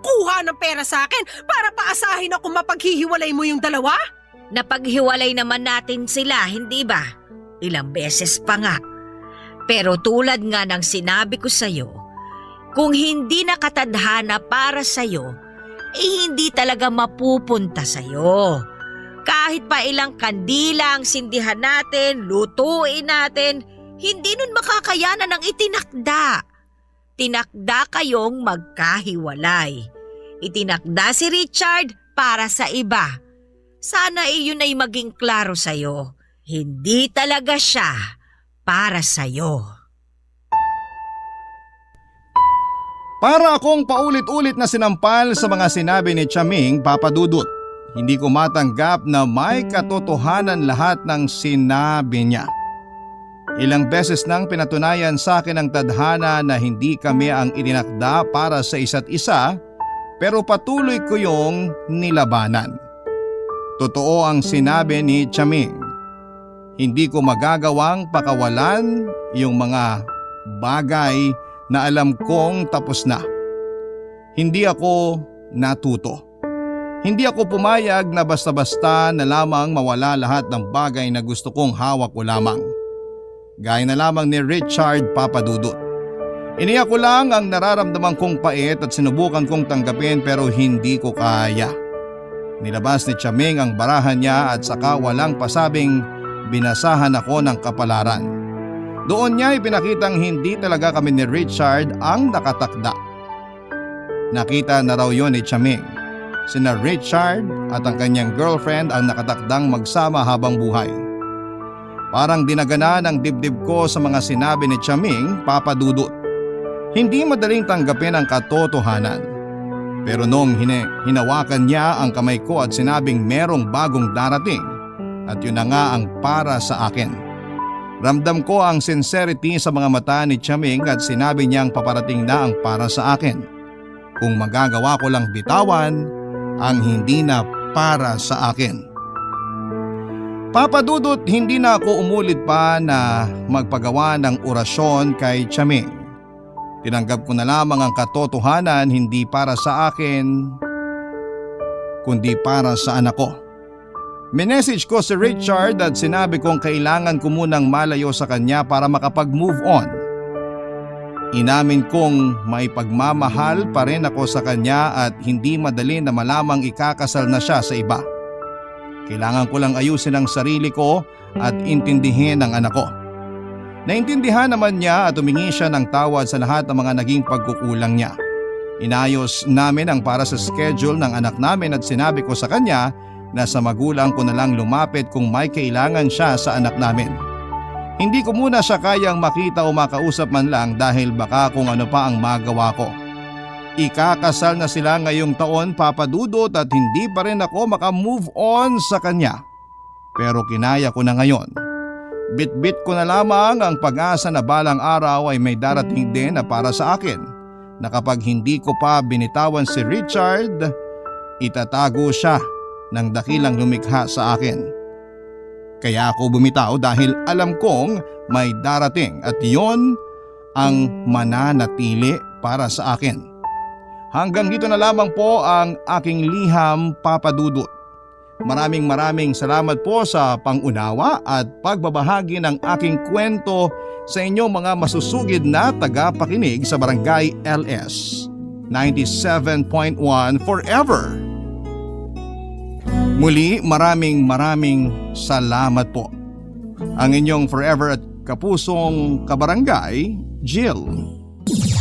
pera sa akin para paasahin ako mapaghihiwalay mo yung dalawa?
Napaghiwalay naman natin sila, hindi ba? Ilang beses pa nga. Pero tulad nga ng sinabi ko sa'yo, kung hindi nakatadhana para sa'yo, hindi talaga mapupunta sa'yo. Kahit pa ilang kandila ang sindihan natin, lutuin natin, hindi nun makakayanan ang itinakda. Tinakda kayong magkahiwalay. Itinakda si Richard para sa iba. Sana iyon ay maging klaro sa'yo. Hindi talaga siya para sa'yo.
Para akong paulit-ulit na sinampal sa mga sinabi ni Chaming, Papa Dudut. Hindi ko matanggap na may katotohanan lahat ng sinabi niya. Ilang beses nang pinatunayan sa akin ang tadhana na hindi kami ang itinakda para sa isa't isa pero patuloy ko yung nilabanan. Totoo ang sinabi ni Chaming. Hindi ko magagawang pakawalan yung mga bagay na alam kong tapos na. Hindi ako natuto. Hindi ako pumayag na basta-basta na lamang mawala lahat ng bagay na gusto kong hawak ko lamang. Gaya na lamang ni Richard, Papa Dudut. Iniyak ko lang ang nararamdaman kong pait at sinubukan kong tanggapin pero hindi ko kaya. Nilabas ni Chaming ang barahan niya at saka walang pasabing binasahan ako ng kapalaran. Doon niya ipinakitang hindi talaga kami ni Richard ang nakatakda. Nakita na raw yun ni Chaming. Sina Richard at ang kanyang girlfriend ang nakatakdang magsama habang buhay. Parang dinagana ng dibdib ko sa mga sinabi ni Chaming, Papa Dudut. Hindi madaling tanggapin ang katotohanan. Pero nung hinawakan niya ang kamay ko at sinabing merong bagong darating at yun na nga ang para sa akin. Ramdam ko ang sincerity sa mga mata ni Chaming at sinabi niyang paparating na ang para sa akin. Kung magagawa ko lang bitawan ang hindi na para sa akin. Papa Dudut, hindi na ako umulit pa na magpagawa ng orasyon kay Chaming. Tinanggap ko na lamang ang katotohanan hindi para sa akin, kundi para sa anak ko. Minessage ko si Richard at sinabi kong kailangan ko munang malayo sa kanya para makapag-move on. Inamin kong may pagmamahal pa rin ako sa kanya at hindi madali na malamang ikakasal na siya sa iba. Kailangan ko lang ayusin ang sarili ko at intindihin ang anak ko. Naintindihan naman niya at humingi siya ng tawad sa lahat ng mga naging pagkukulang niya. Inayos namin ang para sa schedule ng anak namin at sinabi ko sa kanya na sa magulang ko na lang lumapit kung may kailangan siya sa anak namin. Hindi ko muna siya kayang makita o makausap man lang dahil baka kung ano pa ang magawa ko. Ikakasal na sila ngayong taon, Papa Dudut, at hindi pa rin ako makamove on sa kanya. Pero kinaya ko na ngayon. Bit-bit ko na lamang ang pag-asa na balang araw ay may darating din na para sa akin. Na kapag hindi ko pa binitawan si Richard itatago siya ng dakilang lumikha sa akin. Kaya ako bumitaw dahil alam kong may darating at yon ang mananatili para sa akin. Hanggang dito na lamang po ang aking liham, Papa Dudut. Maraming salamat po sa pangunawa at pagbabahagi ng aking kwento sa inyong mga masusugid na tagapakinig sa Barangay LS 97.1 Forever. Muli maraming salamat po. Ang inyong forever at kapusong kabarangay, Jill.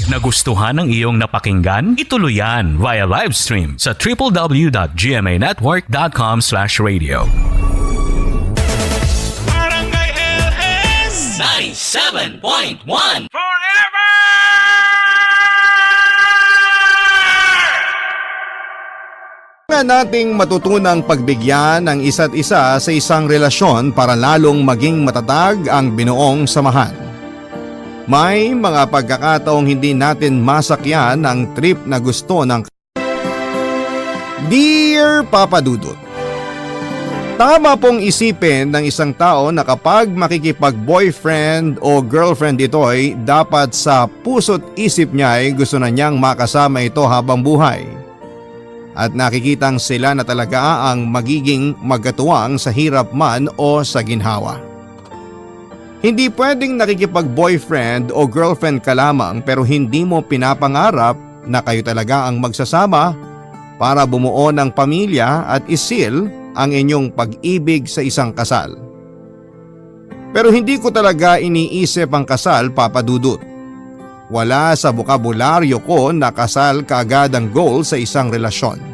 Nagustuhan ng iyong napakinggan? Ituloy yan via live stream sa www.gmanetwork.com/radio.
Barangay LS
97.1
Forever!
Nga nating matutunang pagbigyan ng isa't isa sa isang relasyon para lalong maging matatag ang binuong samahan. May mga pagkakataong hindi natin masakyan ang trip na gusto ng Dear Papa Dudut, tama pong isipin ng isang tao na kapag makikipag-boyfriend o girlfriend ito'y dapat sa puso't isip niya ay gusto na niyang makasama ito habang buhay. At nakikitang sila na talaga ang magiging magkatuwang sa hirap man o sa ginhawa. Hindi pwedeng nakikipag-boyfriend o girlfriend ka lamang pero hindi mo pinapangarap na kayo talaga ang magsasama para bumuo ng pamilya at isil ang inyong pag-ibig sa isang kasal. Pero hindi ko talaga iniisip ang kasal, Papa Dudut. Wala sa bokabularyo ko na kasal kaagad ang goal sa isang relasyon.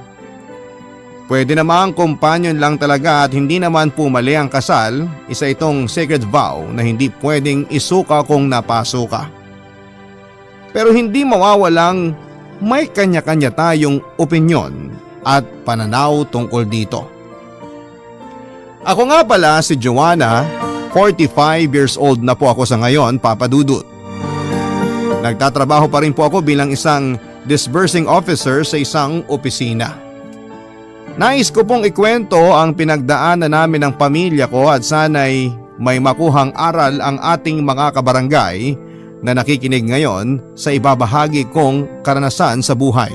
Pwede namang companion lang talaga at hindi naman po mali ang kasal, isa itong sacred vow na hindi pwedeng isuka kung napaso ka. Pero hindi mawawalang may kanya-kanya tayong opinyon at pananaw tungkol dito. Ako nga pala si Joanna, 45 years old na po ako sa ngayon, Papa Dudut. Nagtatrabaho pa rin po ako bilang isang disbursing officer sa isang opisina. Nais ko pong ikwento ang pinagdaanan namin ng pamilya ko at sana'y may makuhang aral ang ating mga kabarangay na nakikinig ngayon sa ibabahagi kong karanasan sa buhay.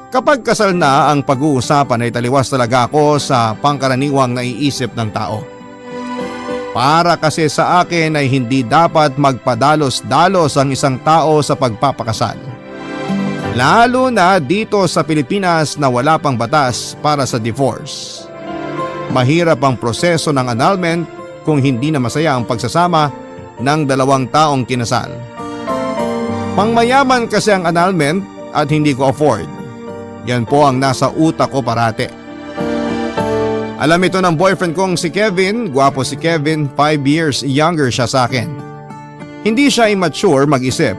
Kapag kasal na ang pag-uusapan ay taliwas talaga ako sa pangkaraniwang naiisip ng tao. Para kasi sa akin ay hindi dapat magpadalos-dalos ang isang tao sa pagpapakasal. Lalo na dito sa Pilipinas na wala pang batas para sa divorce. Mahirap ang proseso ng annulment kung hindi na masaya ang pagsasama ng dalawang taong kinasal. Pangmayaman kasi ang annulment at hindi ko afford. Yan po ang nasa utak ko parate. Alam ito ng boyfriend kong si Kevin, gwapo si Kevin, 5 years younger siya sa akin. Hindi siya immature mag-isip.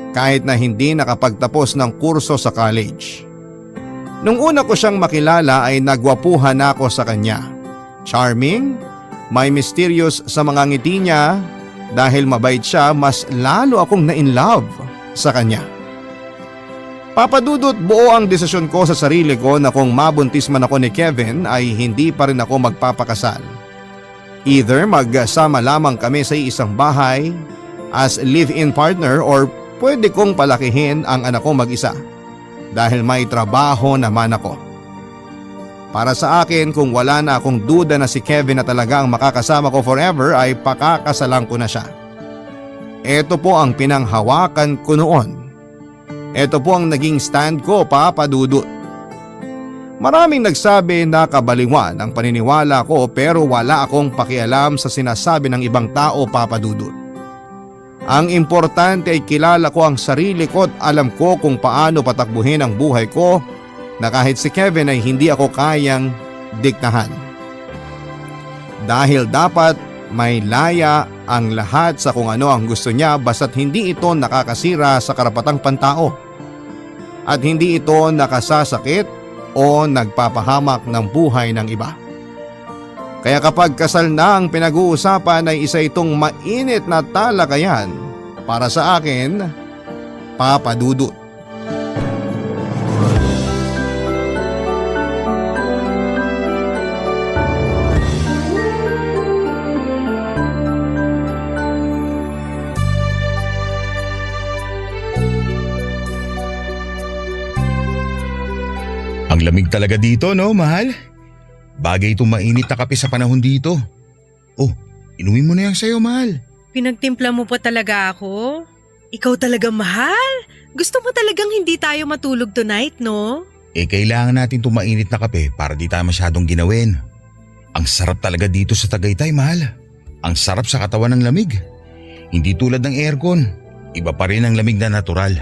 Kahit na hindi nakapagtapos ng kurso sa college. Nung una ko siyang makilala ay nagwapuhan ako sa kanya. Charming, may mysterious sa mga ngiti niya, dahil mabait siya mas lalo akong na-in-love sa kanya. Papa Dudut, buo ang desisyon ko sa sarili ko na kung mabuntis man ako ni Kevin ay hindi pa rin ako magpapakasal. Either magsama lamang kami sa isang bahay as live-in partner or pwede kong palakihin ang anak ko mag-isa dahil may trabaho naman ako. Para sa akin, kung wala na akong duda na si Kevin na talaga ang makakasama ko forever ay pakakasalan ko na siya. Ito po ang pinanghawakan ko noon. Ito po ang naging stand ko, Papa Dudut. Maraming nagsabi na kabaliwan ang paniniwala ko pero wala akong pakialam sa sinasabi ng ibang tao, Papa Dudut. Ang importante ay kilala ko ang sarili ko at alam ko kung paano patakbuhin ang buhay ko na kahit si Kevin ay hindi ako kayang diktahan. Dahil dapat may laya ang lahat sa kung ano ang gusto niya basta't hindi ito nakakasira sa karapatang pantao at hindi ito nakasasakit o nagpapahamak ng buhay ng iba. Kaya kapag kasal na ang pinag-uusapan ay isa itong mainit na talakayan para sa akin, Papa Dudut.
lamig talaga dito, no, mahal? Bagay itong mainit na kape sa panahon dito. Oh, inumin mo na yan sa'yo, mahal.
Pinagtimpla mo pa talaga ako? Ikaw talaga mahal? Gusto mo talagang hindi tayo matulog tonight, no?
Kailangan natin itong mainit na kape para di tayo masyadong ginawin. Ang sarap talaga dito sa Tagaytay, mahal. Ang sarap sa katawan ng lamig. Hindi tulad ng aircon. Iba pa rin ang lamig na natural.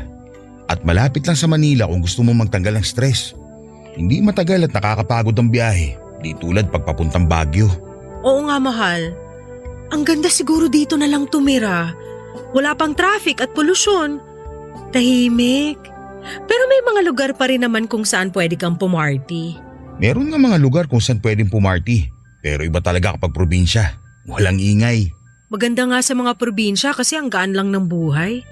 At malapit lang sa Manila kung gusto mong magtanggal ng stress. Hindi matagal at nakakapagod ang biyahe. Di tulad pagpapuntang Baguio.
Oo nga mahal. Ang ganda siguro dito na lang tumira. Wala pang traffic at polusyon. Tahimik. Pero may mga lugar pa rin naman kung saan pwede kang pumarty.
Meron nga mga lugar kung saan pwedeng pumarty. Pero iba talaga kapag probinsya. Walang ingay.
Maganda nga sa mga probinsya kasi ang gaan lang ng buhay.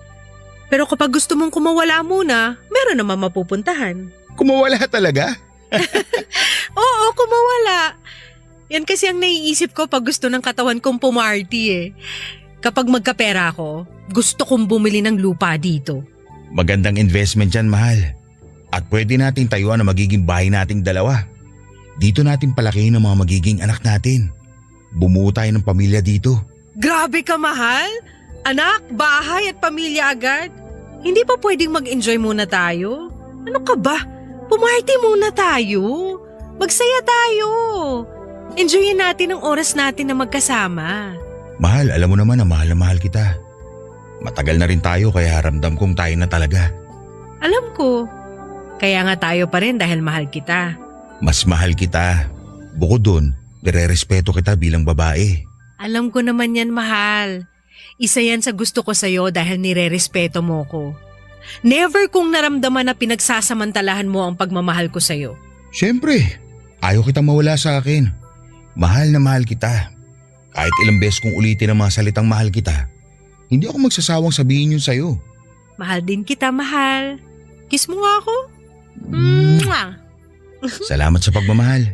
Pero kapag gusto mong kumawala muna, meron naman mapupuntahan.
Kumawala talaga?
Oo, kumawala. Yan kasi ang naiisip ko pag gusto ng katawan kong pumarty eh. Kapag magkapera ako, gusto kong bumili ng lupa dito.
Magandang investment yan, mahal. At pwede nating tayuan na magiging bahay nating dalawa. Dito natin palakihin ang mga magiging anak natin. Bumuo tayo ng pamilya dito.
Grabe ka, mahal. Anak, bahay at pamilya agad. Hindi pa pwedeng mag-enjoy muna tayo? Ano ka ba? Pumarty muna tayo. Magsaya tayo. Enjoyin natin ang oras natin na magkasama.
Mahal, alam mo naman na mahal kita. Matagal na rin tayo kaya ramdam kong tayo na talaga.
Alam ko. Kaya nga tayo pa rin dahil mahal kita.
Mas mahal kita. Bukod dun, nire-respeto kita bilang babae.
Alam ko naman yan, mahal. Isa yan sa gusto ko sa'yo dahil nire-respeto mo ko. Never kong naramdaman na pinagsasamantalahan mo ang pagmamahal ko sa'yo.
Siyempre, ayaw kitang mawala sa akin. Mahal na mahal kita. Kahit ilang beses kong ulitin ang mga salitang mahal kita, hindi ako magsasawang sabihin yun sa'yo.
Mahal din kita, mahal. Kiss mo nga ako. Mwah!
Salamat sa pagmamahal.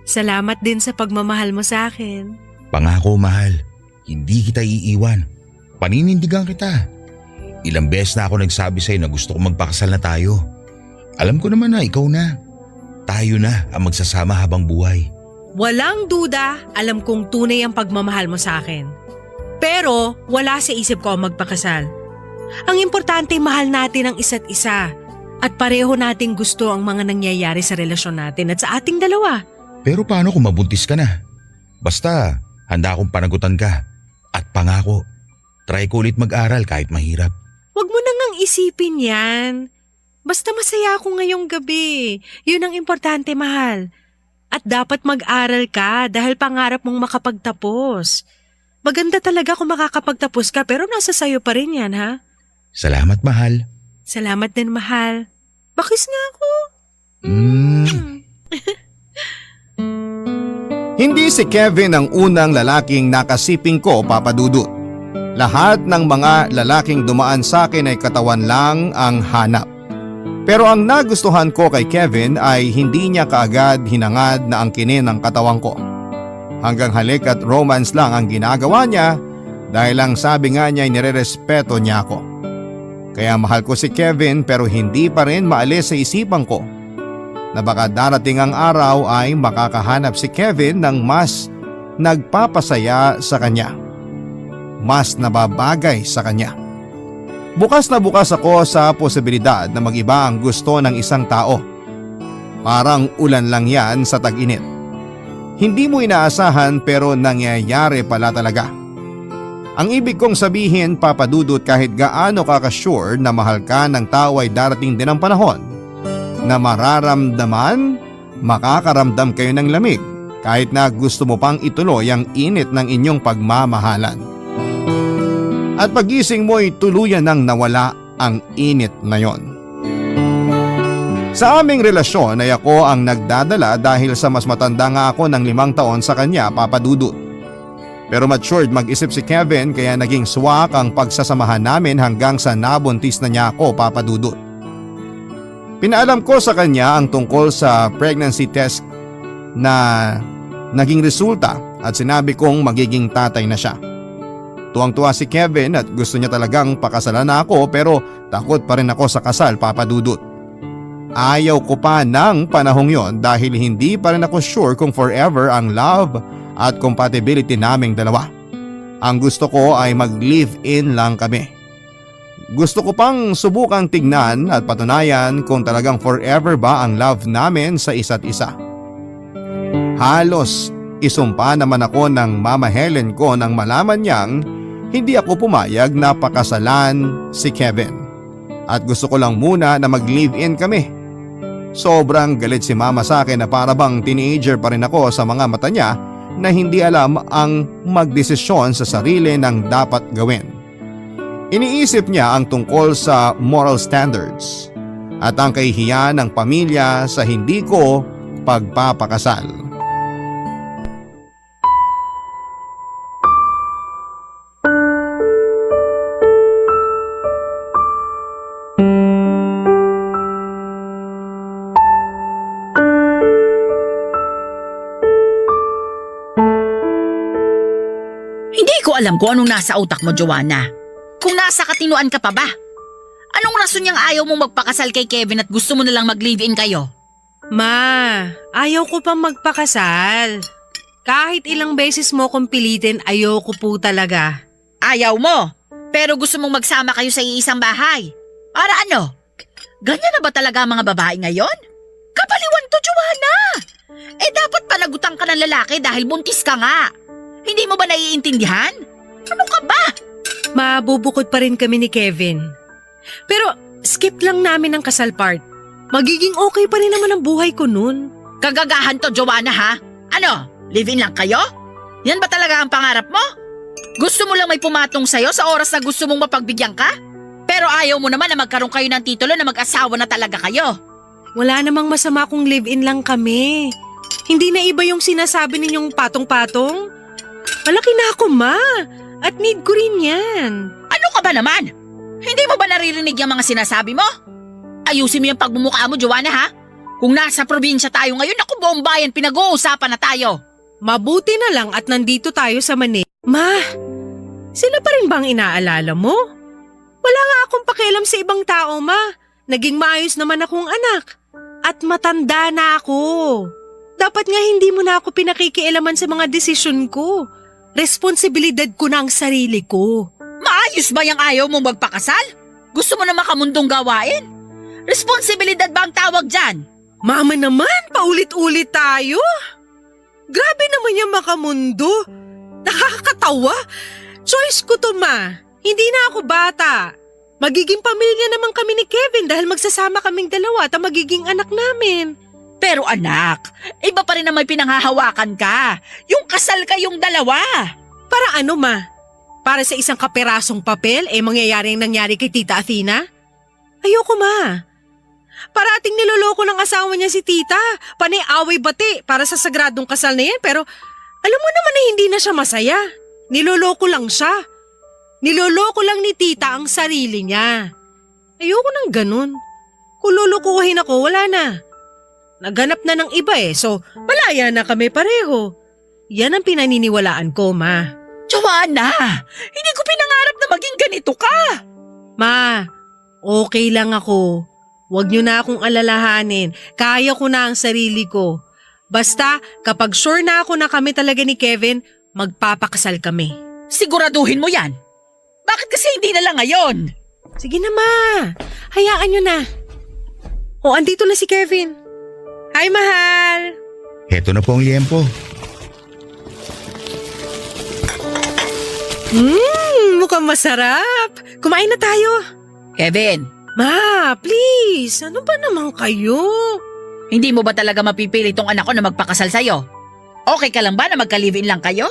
Salamat din sa pagmamahal mo sa akin.
Pangako, mahal, hindi kita iiwan. Paninindigan kita. Ilang beses na ako nagsabi sa'yo na gusto kong magpakasal na tayo. Alam ko naman na ikaw na. Tayo na ang magsasama habang buhay.
Walang duda, alam kong tunay ang pagmamahal mo sa akin. Pero wala sa isip ko ang magpakasal. Ang importante, mahal natin ang isa't isa. At pareho nating gusto ang mga nangyayari sa relasyon natin at sa ating dalawa.
Pero paano kung mabuntis ka na? Basta, handa akong panagutan ka. At pangako, try ko ulit mag-aral kahit mahirap.
Huwag mo nang isipin yan. Basta masaya ako ngayong gabi. Yun ang importante, mahal. At dapat mag-aral ka dahil pangarap mong makapagtapos. Maganda talaga kung makakapagtapos ka pero nasa sayo pa rin yan, ha?
Salamat, mahal.
Salamat din, mahal. Bakis nga ako.
Hindi si Kevin ang unang lalaking nakasiping ko, Papa Dudut. Lahat ng mga lalaking dumaan sa akin ay katawan lang ang hanap. Pero ang nagustuhan ko kay Kevin ay hindi niya kaagad hinangad na angkinin ang katawan ko. Hanggang halik at romance lang ang ginagawa niya dahil lang sabi nga niya ay nirerespeto niya ako. Kaya mahal ko si Kevin pero hindi pa rin maalis sa isipan ko na baka darating ang araw ay makakahanap si Kevin ng mas nagpapasaya sa kanya. Mas nababagay sa kanya. Bukas na bukas ako sa posibilidad na mag-iba ang gusto ng isang tao. Parang ulan lang yan sa tag-init. Hindi mo inaasahan pero nangyayari pala talaga. Ang ibig kong sabihin, Papa Dudut, kahit gaano ka ka-sure na mahal ka ng tao ay darating din ang panahon na mararamdaman, makakaramdam kayo ng lamig kahit na gusto mo pang ituloy ang init ng inyong pagmamahalan. At pagising mo ay tuluyan nang nawala ang init na yon. Sa aming relasyon ay ako ang nagdadala dahil sa mas matanda nga ako ng 5 taon sa kanya, Papa Dudut. Pero matured mag-isip si Kevin kaya naging swak ang pagsasamahan namin hanggang sa nabuntis na niya ako, Papa Dudut. Pinaalam ko sa kanya ang tungkol sa pregnancy test na naging resulta at sinabi kong magiging tatay na siya. Tuwang-tuwa si Kevin at gusto niya talagang pakasalan na ako pero takot pa rin ako sa kasal, Papa Dudut. Ayaw ko pa ng panahong yon dahil hindi pa rin ako sure kung forever ang love at compatibility naming dalawa. Ang gusto ko ay mag-live-in lang kami. Gusto ko pang subukang tignan at patunayan kung talagang forever ba ang love namin sa isa't isa. Halos isumpa naman ako ng Mama Helen ko nang malaman niyang hindi ako pumayag na pakasalan si Kevin. At gusto ko lang muna na mag-live-in kami. Sobrang galit si Mama sa akin na para bang teenager pa rin ako sa mga mata niya na hindi alam ang magdesisyon sa sarili ng dapat gawin. Iniisip niya ang tungkol sa moral standards at ang kahihiyan ng pamilya sa hindi ko pagpapakasal.
Hindi ko alam kung anong nasa utak mo, Joanna. Kung nasa katinuan ka pa ba? Anong rason niyang ayaw mong magpakasal kay Kevin at gusto mo nalang mag-live-in kayo?
Ma, ayaw ko pang magpakasal. Kahit ilang beses mo kong pilitin, ayaw ko po talaga.
Ayaw mo, pero gusto mong magsama kayo sa iisang bahay. Para ano? Ganyan na ba talaga ang mga babae ngayon? Kabaliwan to, Joanna! Dapat panagutan ka ng lalaki dahil buntis ka nga. Hindi mo ba naiintindihan? Ano ka ba?
Mabubukod pa rin kami ni Kevin. Pero skip lang namin ang kasal part. Magiging okay pa rin naman ang buhay ko nun.
Kagagahan to, Joanna, ha? Ano? Live-in lang kayo? Yan ba talaga ang pangarap mo? Gusto mo lang may pumatong sa'yo sa oras na gusto mong mapagbigyan ka? Pero ayaw mo naman na magkaroon kayo ng titulo na mag-asawa na talaga kayo.
Wala namang masama kung live-in lang kami. Hindi na iba yung sinasabi ninyong patong-patong. Malaki na ako, Ma. At need ko rin yan.
Ano ka ba naman? Hindi mo ba naririnig yung mga sinasabi mo? Ayusin mo yung pagmumukha mo, Joanna, ha? Kung nasa probinsya tayo ngayon, ako buong bayan, pinag-uusapan na tayo.
Mabuti na lang at nandito tayo sa Manila. Ma, sila pa rin bang inaalala mo? Wala nga akong pakialam sa ibang tao, Ma. Naging maayos naman akong anak. At matanda na ako. Dapat nga hindi mo na ako pinakikialaman sa mga desisyon ko. Responsibilidad ko na ang sarili ko.
Maayos ba yung ayaw mong magpakasal? Gusto mo na makamundong gawain? Responsibilidad ba ang tawag dyan?
Mama naman, paulit-ulit tayo. Grabe naman yung makamundo. Nakakatawa. Choice ko to, Ma. Hindi na ako bata. Magiging pamilya naman kami ni Kevin dahil magsasama kaming dalawa at ang magiging anak namin.
Pero anak, iba pa rin na may pinanghahawakan ka. Yung kasal kayong dalawa.
Para ano, Ma? Para sa isang kaperasong papel, mangyayari ang nangyari kay Tita Athena? Ayoko, Ma. Parating niloloko ng asawa niya si Tita. Panay away bati para sa sagradong kasal na yan. Pero alam mo naman na hindi na siya masaya. Niloloko lang siya. Niloloko lang ni Tita ang sarili niya. Ayoko nang ganun. Kung lulukuhin ako, wala na. Naghanap na ng iba so malaya na kami pareho. Yan ang pinaniniwalaan ko, Ma.
Joanna, hindi ko pinangarap na maging ganito ka.
Ma, okay lang ako. Huwag niyo na akong alalahanin. Kaya ko na ang sarili ko. Basta kapag sure na ako na kami talaga ni Kevin, magpapakasal kami.
Siguraduhin mo yan. Bakit kasi hindi na lang ngayon?
Sige na, Ma. Hayaan niyo na. Andito na si Kevin. Hi, mahal!
Heto na po ang liempo.
Mukhang masarap. Kumain na tayo.
Kevin,
Ma, please. Ano ba naman kayo?
hindi mo ba talaga mapipili tong anak ko na magpakasal sa'yo? Okay ka lang ba na magka-live-in lang kayo?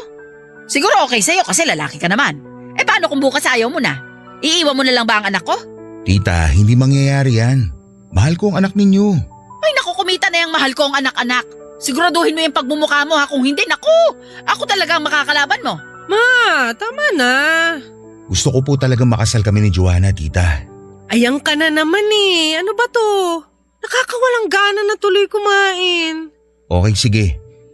Siguro okay sa'yo kasi lalaki ka naman. Paano kung bukas ayaw mo na? Iiwan mo na lang ba ang anak ko?
Tita, hindi mangyayari yan. Mahal ko ang anak ninyo.
Ay naku, kumita na yung mahal ko ang anak-anak. Siguraduhin mo yung pagmumukha mo ha. Kung hindi, naku, ako talaga ang makakalaban mo.
Ma, tama na.
Gusto ko po talaga makasal kami ni Joanna, tita.
Ayang ka na naman Ano ba to? Nakakawalang gana na tuloy kumain.
Okay, sige.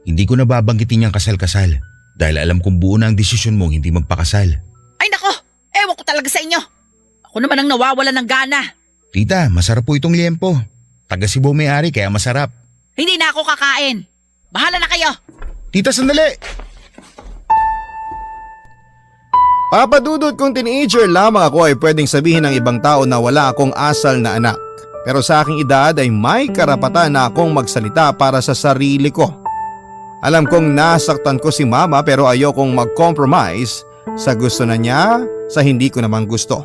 Hindi ko na babanggitin yung kasal-kasal. Dahil alam kong buo na ang desisyon mong hindi magpakasal.
Ay nako, ewan ko talaga sa inyo. Ako naman ang nawawala ng gana.
Tita, masarap po itong liempo. Taga Cebu may-ari kaya masarap.
Hindi na ako kakain. Bahala na kayo.
Tita, sandali!
Papadudot kung teenager lamang ako ay pwedeng sabihin ng ibang tao na wala akong asal na anak. Pero sa aking edad ay may karapatan na akong magsalita para sa sarili ko. Alam kong nasaktan ko si mama pero ayokong mag-compromise sa gusto na niya sa hindi ko naman gusto.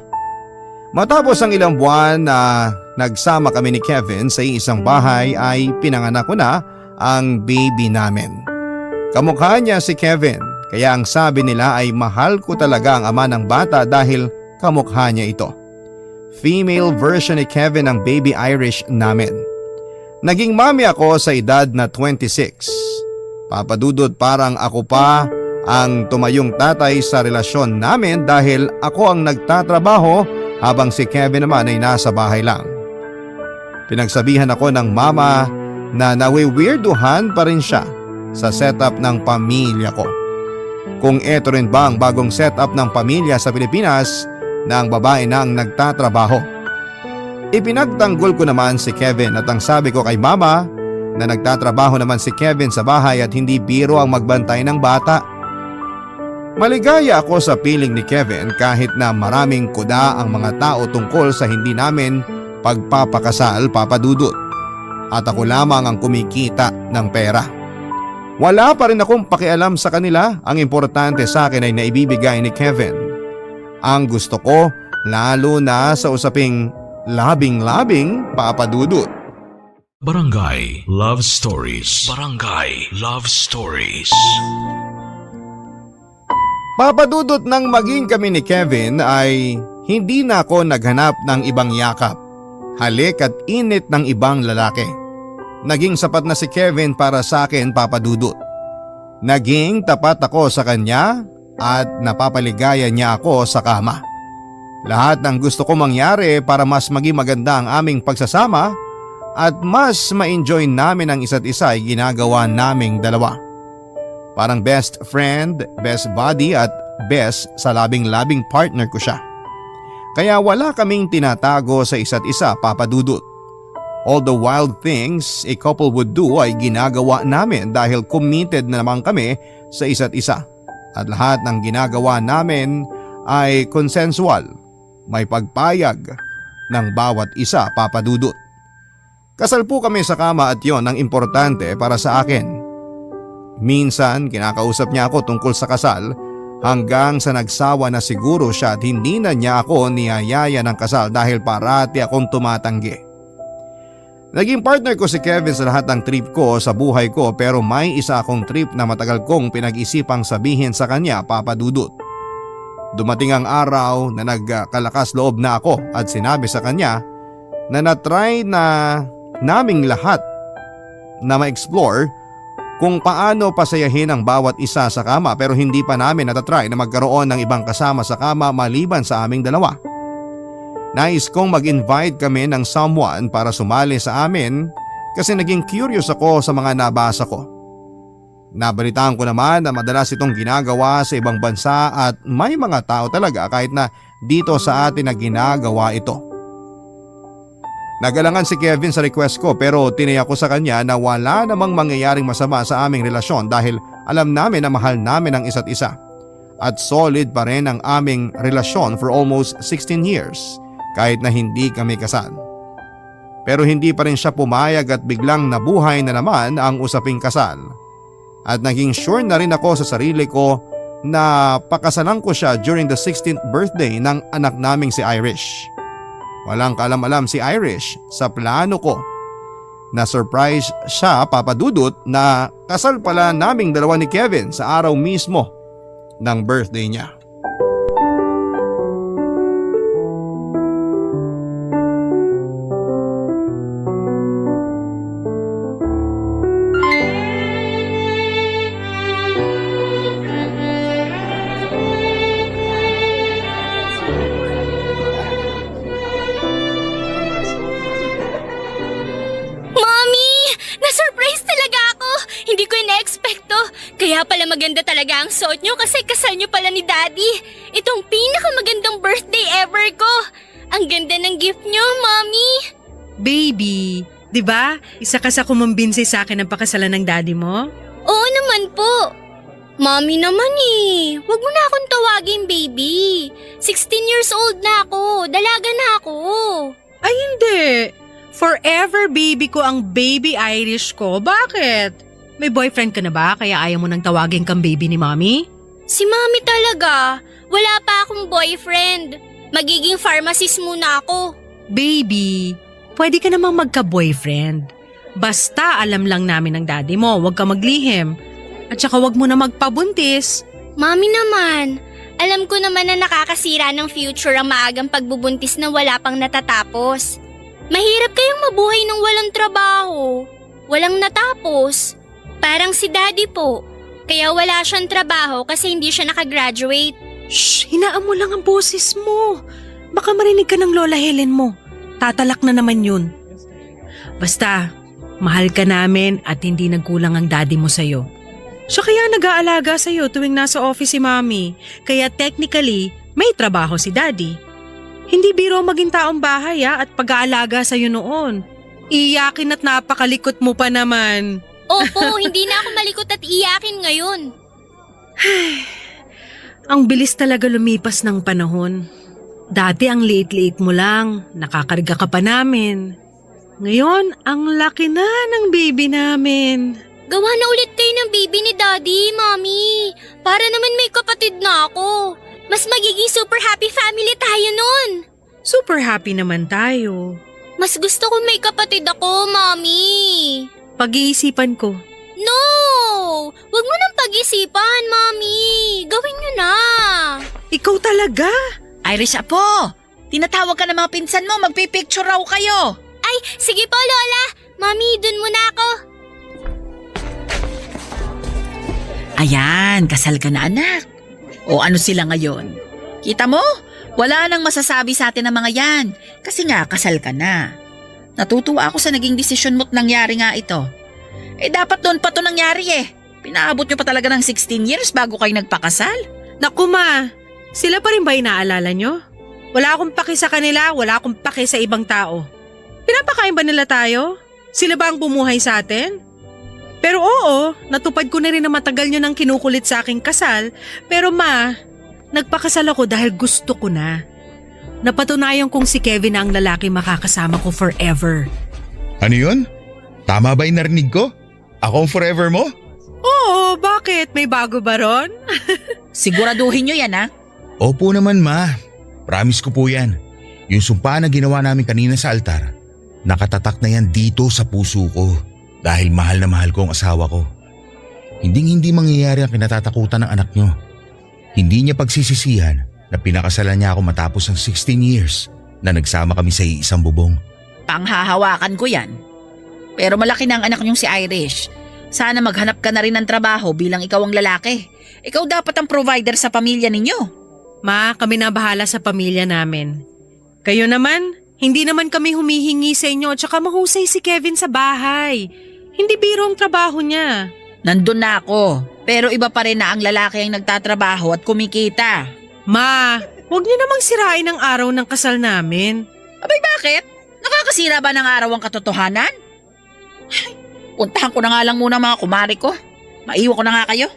Matapos ang ilang buwan na nagsama kami ni Kevin sa isang bahay ay pinanganak ko na ang baby namin. Kamukha niya si Kevin. Kaya ang sabi nila ay mahal ko talaga ang ama ng bata dahil kamukha niya ito. Female version ni Kevin ang baby Irish namin. Naging mami ako sa edad na 26. Papadudod parang ako pa ang tumayong tatay sa relasyon namin dahil ako ang nagtatrabaho habang si Kevin naman ay nasa bahay lang. Pinagsabihan ako ng mama na nawi-weirduhan pa rin siya sa setup ng pamilya ko. Kung eto rin ba ang bagong setup ng pamilya sa Pilipinas na ang babae na ang nagtatrabaho. Ipinagtanggol ko naman si Kevin at ang sabi ko kay mama na nagtatrabaho naman si Kevin sa bahay at hindi biro ang magbantay ng bata. Maligaya ako sa piling ni Kevin kahit na maraming kuda ang mga tao tungkol sa hindi namin pagpapakasal, papadudot. At ako lamang ang kumikita ng pera. Wala pa rin akong pakialam sa kanila. Ang importante sa akin ay naibibigay ni Kevin. Ang gusto ko, lalo na sa usaping labing-labing, papadudot.
Barangay Love Stories. Barangay Love Stories.
Papadudot nang maging kami ni Kevin ay hindi na ako naghanap ng ibang yakap, halik at init ng ibang lalaki. Naging sapat na si Kevin para sa akin, papadudot. Naging tapat ako sa kanya at napapaligaya niya ako sa kama. Lahat ng gusto ko mangyari para mas maging maganda ang aming pagsasama at mas ma-enjoy namin ang isa't isa ay ginagawa naming dalawa. Parang best friend, best buddy at best sa labing-labing partner ko siya. Kaya wala kaming tinatago sa isa't isa, papadudot. All the wild things a couple would do ay ginagawa namin dahil committed na naman kami sa isa't isa. At lahat ng ginagawa namin ay consensual, may pagpayag ng bawat isa, papadudot. Kasal po kami sa kama at yon ang importante para sa akin. Minsan kinakausap niya ako tungkol sa kasal hanggang sa nagsawa na siguro siya at hindi na niya ako niyayaya ng kasal dahil parati akong tumatanggi. Naging partner ko si Kevin sa lahat ng trip ko sa buhay ko pero may isa akong trip na matagal kong pinag-isipang sabihin sa kanya, papadudot. Dumating ang araw na nagkalakas loob na ako at sinabi sa kanya na natry na naming lahat na ma-explore kung paano pasayahin ang bawat isa sa kama pero hindi pa namin natatry na magkaroon ng ibang kasama sa kama maliban sa aming dalawa. Nais kong mag-invite kami ng someone para sumali sa amin kasi naging curious ako sa mga nabasa ko. Nabalitaan ko naman na madalas itong ginagawa sa ibang bansa at may mga tao talaga kahit na dito sa atin na ginagawa ito. Nagalangan si Kevin sa request ko pero tiniyak ko sa kanya na wala namang mangyayaring masama sa aming relasyon dahil alam namin na mahal namin ang isa't isa. At solid pa rin ang aming relasyon for almost 16 years. Kahit na hindi kami kasal. Pero hindi pa rin siya pumayag at biglang nabuhay na naman ang usaping kasal. At naging sure na rin ako sa sarili ko na pakasalan ko siya during the 16th birthday ng anak naming si Irish. Walang kaalam-alam si Irish sa plano ko. Na-surprise siya, papadudot, na kasal pala naming dalawa ni Kevin sa araw mismo ng birthday niya.
Kaya pala maganda talaga ang suot nyo kasi kasal nyo pala ni Daddy. Itong pinakamagandang birthday ever ko. Ang ganda ng gift nyo, Mommy.
Baby, 'Di ba? Isa ka sa kumumbinsi sa akin ng pakasalan ng daddy mo.
Oo naman po. Mami naman eh. Huwag mo na akong tawagin baby. 16 years old na ako. Dalaga na ako.
Ay hindi. Forever baby ko ang baby Irish ko. Bakit? May boyfriend ka na ba kaya ayaw mo nang tawagin kang baby ni mommy?
Si mami talaga. Wala pa akong boyfriend. Magiging pharmacist muna ako.
Baby, pwede ka namang magka-boyfriend. Basta alam lang namin ng daddy mo, huwag ka maglihim. At saka huwag mo na magpabuntis.
Mami naman, alam ko naman na nakakasira ng future ang maagang pagbubuntis na wala pang natatapos. Mahirap kayong mabuhay ng walang trabaho. Walang natapos. Parang si daddy po. Kaya wala siyang trabaho kasi hindi siya nakagraduate.
Shh, hinaan mo lang ang boses mo. Baka marinig ka ng Lola Helen mo. Tatalak na naman yun. Basta, mahal ka namin at hindi nagkulang ang daddy mo sa'yo. Siya kaya nag-aalaga sa'yo tuwing nasa office si mami. Kaya technically, may trabaho si daddy. Hindi biro maging taong bahay at pag-aalaga sa'yo noon. Iyakin at napakalikot mo pa naman.
Opo, hindi na ako malikot at iyakin ngayon.
Ang bilis talaga lumipas ng panahon. Dati ang liit-liit mo lang, nakakarga ka pa namin. Ngayon, ang laki na ng baby namin.
Gawa na ulit kayo ng baby ni Daddy, Mami. Para naman may kapatid na ako. Mas magiging super happy family tayo nun.
Super happy naman tayo.
Mas gusto ko may kapatid ako, Mami.
Pag-iisipan ko.
No! Huwag mo nang pag-isipan, Mami. Gawin nyo na.
Ikaw talaga?
Irish Apo, tinatawag ka ng mga pinsan mo, magpipicture raw kayo.
Ay, sige po, Lola. Mami, dun muna ako.
Ayan, kasal ka na anak. O ano sila ngayon? Kita mo? Wala nang masasabi sa atin ng mga yan. Kasi nga, kasal ka na. Natutuwa ako sa naging desisyon mo't nangyari nga ito. Dapat doon pa to nangyari eh. Pinaabot nyo pa talaga ng 16 years bago kayo nagpakasal.
Naku ma, sila pa rin ba inaalala nyo? Wala akong paki sa kanila, wala akong paki sa ibang tao. Pinapakain ba nila tayo? Sila ba ang bumuhay sa atin? Pero oo, natupad ko na rin na matagal nyo nang kinukulit sa aking kasal. Pero ma, nagpakasal ako dahil gusto ko na. Napatunayan kong si Kevin na ang lalaki makakasama ko forever.
Ano yun? Tama ba yung narinig ko? Ako ang forever mo?
Oo, bakit? May bago ba ron?
Siguraduhin nyo yan ha.
Opo naman ma. Promise ko po yan. Yung sumpa na ginawa namin kanina sa altar, nakatatak na yan dito sa puso ko. Dahil mahal na mahal ko ang asawa ko. Hindi mangyayari ang kinatatakutan ng anak nyo. Hindi niya pagsisisihan na pinakasalan niya ako matapos ang 16 years na nagsama kami sa iisang bubong.
Panghahawakan ko yan. Pero malaki na ang anak niyong si Irish. Sana maghanap ka na rin ng trabaho bilang ikaw ang lalaki. Ikaw dapat ang provider sa pamilya ninyo.
Ma, kami na bahala sa pamilya namin. Kayo naman, hindi naman kami humihingi sa inyo at saka mahusay si Kevin sa bahay. Hindi biro ang trabaho niya.
Nandun na ako. Pero iba pa rin na ang lalaki ang nagtatrabaho at kumikita.
Ma, huwag niyo namang sirain ang araw ng kasal namin.
Abay bakit? Nakakasira ba ng araw ang katotohanan? Ay, puntahan ko na nga lang muna mga kumari ko. Maiwan ko na nga kayo.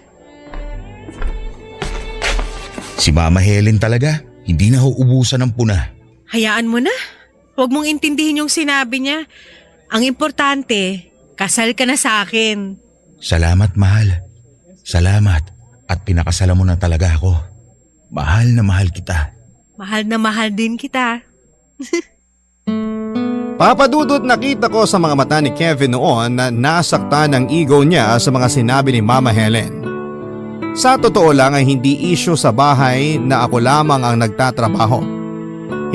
Si Mama Helen talaga, hindi na uubusan ng puna.
Hayaan mo na. Huwag mong intindihin yung sinabi niya. Ang importante, kasal ka na sa akin.
Salamat mahal. Salamat at pinakasalan mo na talaga ako. Mahal na mahal kita.
Mahal na mahal din kita.
Papadudot nakita ko sa mga mata ni Kevin noon na nasaktan ang ego niya sa mga sinabi ni Mama Helen. Sa totoo lang ay hindi issue sa bahay na ako lamang ang nagtatrabaho.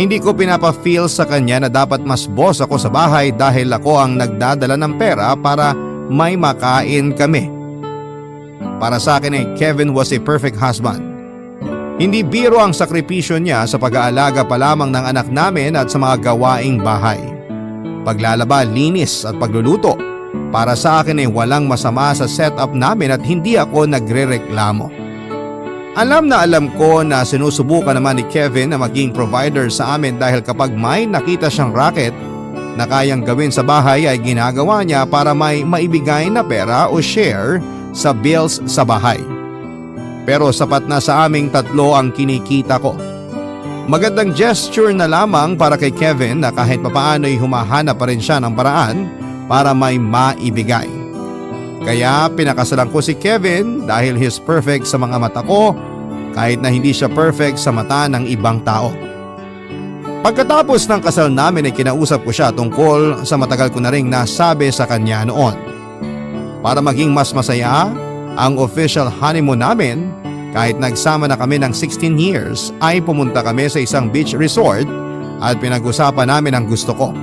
Hindi ko pinapa-feel sa kanya na dapat mas boss ako sa bahay dahil ako ang nagdadala ng pera para may makain kami. Para sa akin ay Kevin was a perfect husband. Hindi biro ang sakripisyo niya sa pag-aalaga pa lamang ng anak namin at sa mga gawaing bahay. Paglalaba, linis at pagluluto. Para sa akin ay walang masama sa setup namin at hindi ako nagrereklamo. Alam na alam ko na sinusubukan naman ni Kevin na maging provider sa amin dahil kapag may nakita siyang racket, na kayang gawin sa bahay ay ginagawa niya para may maibigay na pera o share sa bills sa bahay. Pero sapat na sa aming tatlo ang kinikita ko. Magandang gesture na lamang para kay Kevin na kahit papaano'y humahanap pa rin siya ng paraan para may maibigay. Kaya pinakasalan ko si Kevin dahil he's perfect sa mga mata ko kahit na hindi siya perfect sa mata ng ibang tao. Pagkatapos ng kasal namin ay kinausap ko siya tungkol sa matagal ko na ring nasabi sa kanya noon. Para maging mas masaya ang official honeymoon namin, kahit nagsama na kami ng 16 years ay pumunta kami sa isang beach resort at pinag-usapan namin ang gusto ko.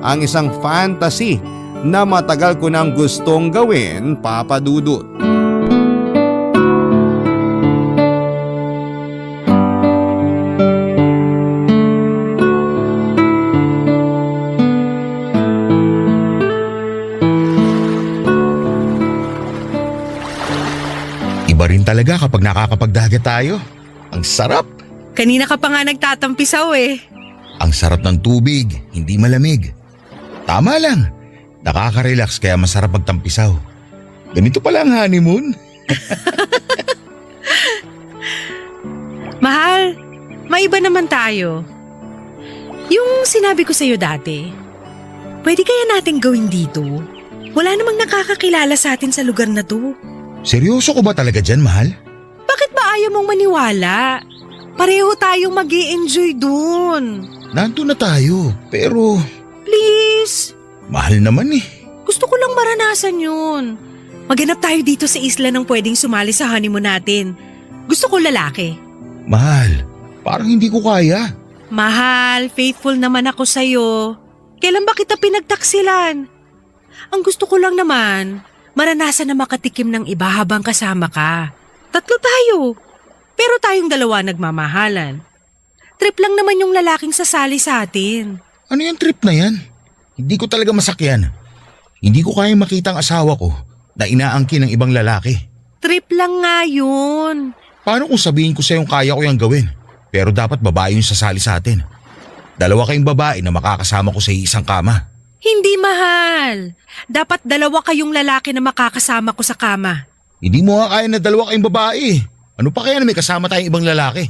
Ang isang fantasy na matagal ko nang gustong gawin, Papa Dudut.
Iba rin talaga kapag nakakapagdagat tayo. Ang sarap!
Kanina ka pa nga nagtatampisaw eh.
Ang sarap ng tubig, hindi malamig. Tama lang, nakaka-relax kaya masarap magtampisaw. Ganito pala ang honeymoon.
Mahal, maiba naman tayo. Yung sinabi ko sa'yo dati, pwede kaya nating gawin dito? Wala namang nakakakilala sa atin sa lugar na to.
Seryoso ko ba talaga dyan, mahal?
Bakit ba ayaw mong maniwala? Pareho tayong mag-i-enjoy dun.
Nandun na tayo, pero
Please,
mahal naman eh.
gusto ko lang maranasan yun. Maghanap tayo dito sa isla ng pwedeng sumali sa honeymoon natin. Gusto ko lalaki.
Mahal, parang hindi ko kaya.
Mahal, faithful naman ako sa'yo. Kailan ba kita pinagtaksilan? Ang gusto ko lang naman, maranasan na makatikim ng iba habang kasama ka. Tatlo tayo. Pero tayong dalawa nagmamahalan. Trip lang naman yung lalaking sasali sa atin.
Ano yung trip na yan? Hindi ko talaga masakyan. Hindi ko kaya makita ang asawa ko na inaangkin ng ibang lalaki.
Trip lang nga yun.
Paano kung sabihin ko sa'yong kaya ko yung gawin? Pero dapat babae yung sasali sa atin. Dalawa kayong babae na makakasama ko sa isang kama.
Hindi mahal. Dapat dalawa kayong lalaki na makakasama ko sa kama.
Hindi mo nga kaya na dalawa kayong babae. Ano pa kaya na may kasama tayong ibang lalaki?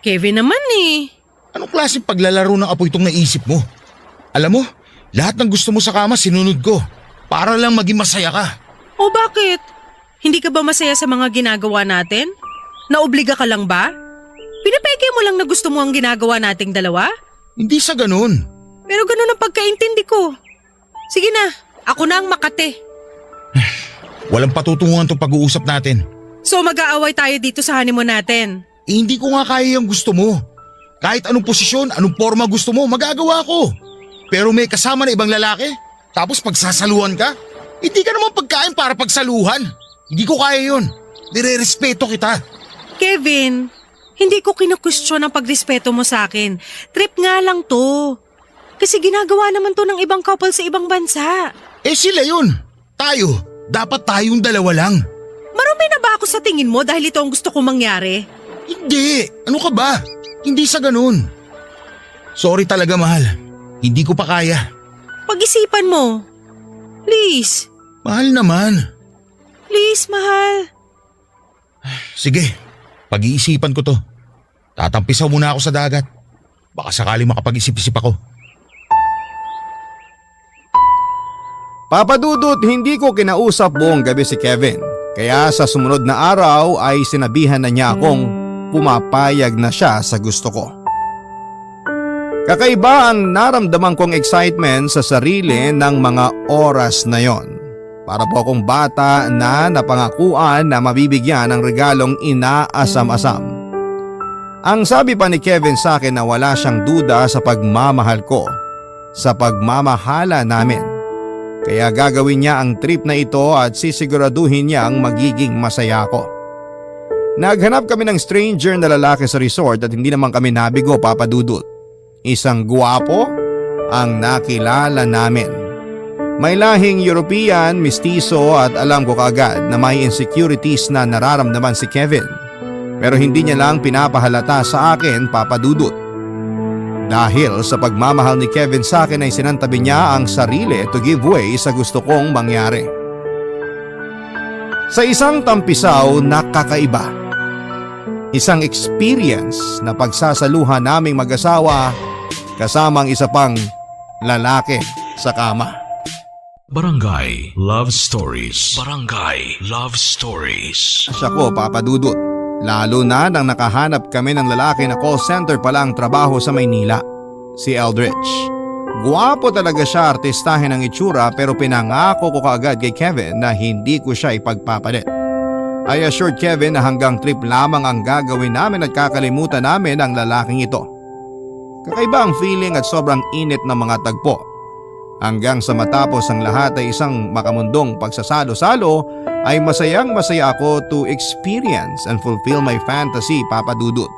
Kevin naman eh.
Anong klaseng paglalaro ng apo itong naisip mo? Alam mo, lahat ng gusto mo sa kama sinunod ko. Para lang maging masaya ka.
O bakit? Hindi ka ba masaya sa mga ginagawa natin? Naobliga ka lang ba? Pinapeke mo lang na gusto mo ang ginagawa nating dalawa?
Hindi sa ganun.
Pero ganun ang pagkaintindi ko. Sige na, ako na ang makate.
Walang patutunguhan itong pag-uusap natin.
So mag-aaway tayo dito sa honeymoon natin.
Hindi ko nga kaya yung gusto mo. Kahit anong posisyon, anong forma gusto mo, magagawa ko. Pero may kasama na ibang lalaki, tapos pagsasaluhan ka, hindi ka naman pagkain para pagsaluhan. Hindi ko kaya yun. Nire-respeto kita.
Kevin, hindi ko kinukwestiyon ang pagrespeto mo sa akin. Trip nga lang to. Kasi ginagawa naman to ng ibang couple sa ibang bansa.
Eh sila yun. Tayo. Dapat tayong dalawa lang.
Marumi na ba ako sa tingin mo dahil ito ang gusto kong mangyari?
Hindi. Ano ka ba? Hindi sa ganun. Sorry talaga, mahal. Hindi ko pa kaya.
Pag-isipan mo. Please.
Mahal naman.
Please, mahal.
Sige. Pag-iisipan ko to. Tatampisaw muna ako sa dagat. Baka sakaling makapag-isip-isip ako.
Papa Dudut, hindi ko kinausap buong gabi si Kevin. Kaya sa sumunod na araw ay sinabihan na niya akong pumapayag na siya sa gusto ko. Kakaiba ang naramdaman kong excitement sa sarili ng mga oras na yon. Para po akong bata na napangakuan na mabibigyan ng regalong inaasam-asam. Ang sabi pa ni Kevin sa akin na wala siyang duda sa pagmamahal ko, sa pagmamahala namin. Kaya gagawin niya ang trip na ito at sisiguraduhin niya ang magiging masaya ko. Naghanap kami ng stranger na lalaki sa resort at hindi naman kami nabigo, Papa Dudut. Isang guwapo ang nakilala namin. May lahing European, mistiso at alam ko kaagad na may insecurities na nararamdaman si Kevin. Pero hindi niya lang pinapahalata sa akin, Papa Dudut. Dahil sa pagmamahal ni Kevin sa akin ay sinantabi niya ang sarili to give way sa gusto kong mangyari. Sa isang tampisaw na kakaiba. Isang experience na pagsasaluhan naming mag-asawa kasamang isa pang lalaki sa kama.
Barangay Love Stories. Barangay Love Stories.
Siya ko, Papa Dudut. Lalo na nang nakahanap kami ng lalaki na call center pala ang trabaho sa Maynila, si Eldridge. Guwapo talaga siya, artistahin ang itsura, pero pinangako ko kaagad kay Kevin na hindi ko siya ipagpapalit. I assured Kevin na hanggang trip lamang ang gagawin namin at kakalimutan namin ang lalaking ito. Kakaiba ang feeling at sobrang init ng mga tagpo. Hanggang sa matapos ang lahat ay isang makamundong pagsasalo-salo ay masayang masaya ako to experience and fulfill my fantasy, Papa Dudut.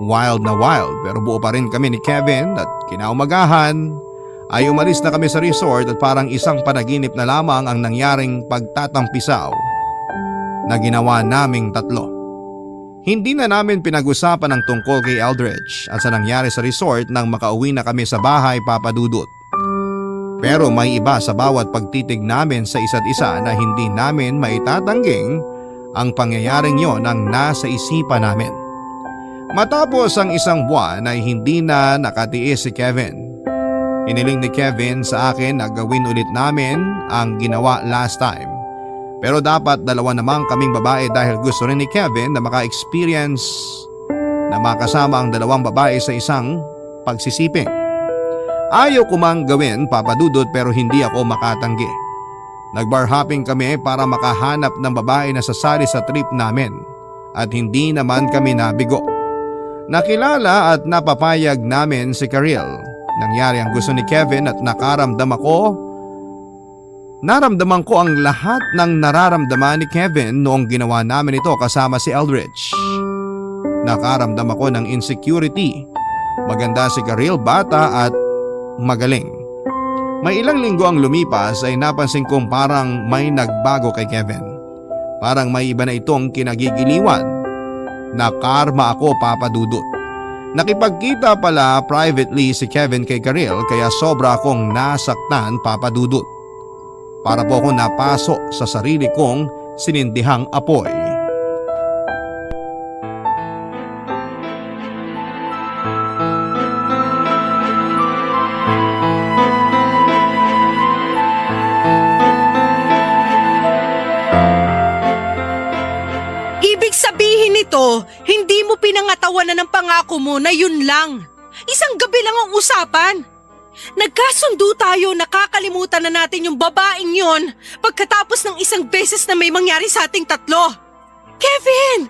Wild na wild pero buo pa rin kami ni Kevin at kinaumagahan ay umalis na kami sa resort at parang isang panaginip na lamang ang nangyaring pagtatampisaw na ginawa naming tatlo. Hindi na namin pinag-usapan ang tungkol kay Eldridge at sa nangyari sa resort nang makauwi na kami sa bahay, Papa Dudut. Pero may iba sa bawat pagtitig namin sa isa't isa na hindi namin maitatangging ang pangyayaring yon ang nasa isipan namin. Matapos ang isang buwan ay hindi na nakatiis si Kevin. Hiniling ni Kevin sa akin na gawin ulit namin ang ginawa last time. Pero dapat dalawa namang kaming babae dahil gusto rin ni Kevin na maka-experience na makasama ang dalawang babae sa isang pagsisiping. Ayaw ko mang gawin, Papa Dudut, pero hindi ako makatanggi. Nag-bar hopping kami para makahanap ng babae na sasali sa trip namin at hindi naman kami nabigo. Nakilala at napapayag namin si Karil. Nangyari ang gusto ni Kevin at naramdaman ko ang lahat ng nararamdaman ni Kevin noong ginawa namin ito kasama si Eldridge. Nakaramdam ako ng insecurity. Maganda si Karil, bata at magaling. May ilang linggo ang lumipas ay napansin kong parang may nagbago kay Kevin. Parang may iba na itong kinagigiliwan. Nakarma ako, Papa Dudut. Nakipagkita pala privately si Kevin kay Karil kaya sobra akong nasaktan, Papa Dudut. Para po ako napaso sa sarili kong sinindihang apoy.
Ibig sabihin nito, hindi mo pinangatawanan ng pangako mo na yun lang. Isang gabi lang ang usapan. Nagkasundo tayo, nakakalimutan na natin yung babaeng yon pagkatapos ng isang beses na may mangyari sa ating tatlo. Kevin!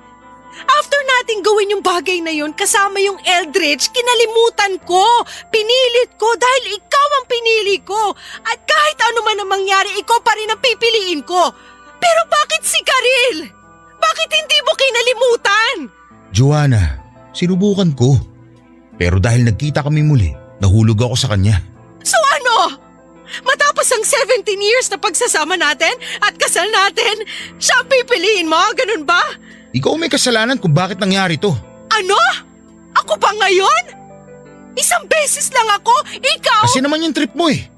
After nating gawin yung bagay na yon kasama yung Eldridge, kinalimutan ko. Pinilit ko dahil ikaw ang pinili ko. At kahit ano man ang mangyari, ikaw pa rin ang pipiliin ko. Pero bakit si Karil? Bakit hindi mo kinalimutan?
Joanna, sinubukan ko. Pero dahil nagkita kami muli, nahulog ako sa kanya.
So ano? Matapos ang 17 years na pagsasama natin at kasal natin, siya ang pipiliin mo? Ganun ba?
Ikaw may kasalanan kung bakit nangyari to.
Ano? Ako pa ngayon? Isang beses lang ako, ikaw…
Kasi naman yung trip mo eh.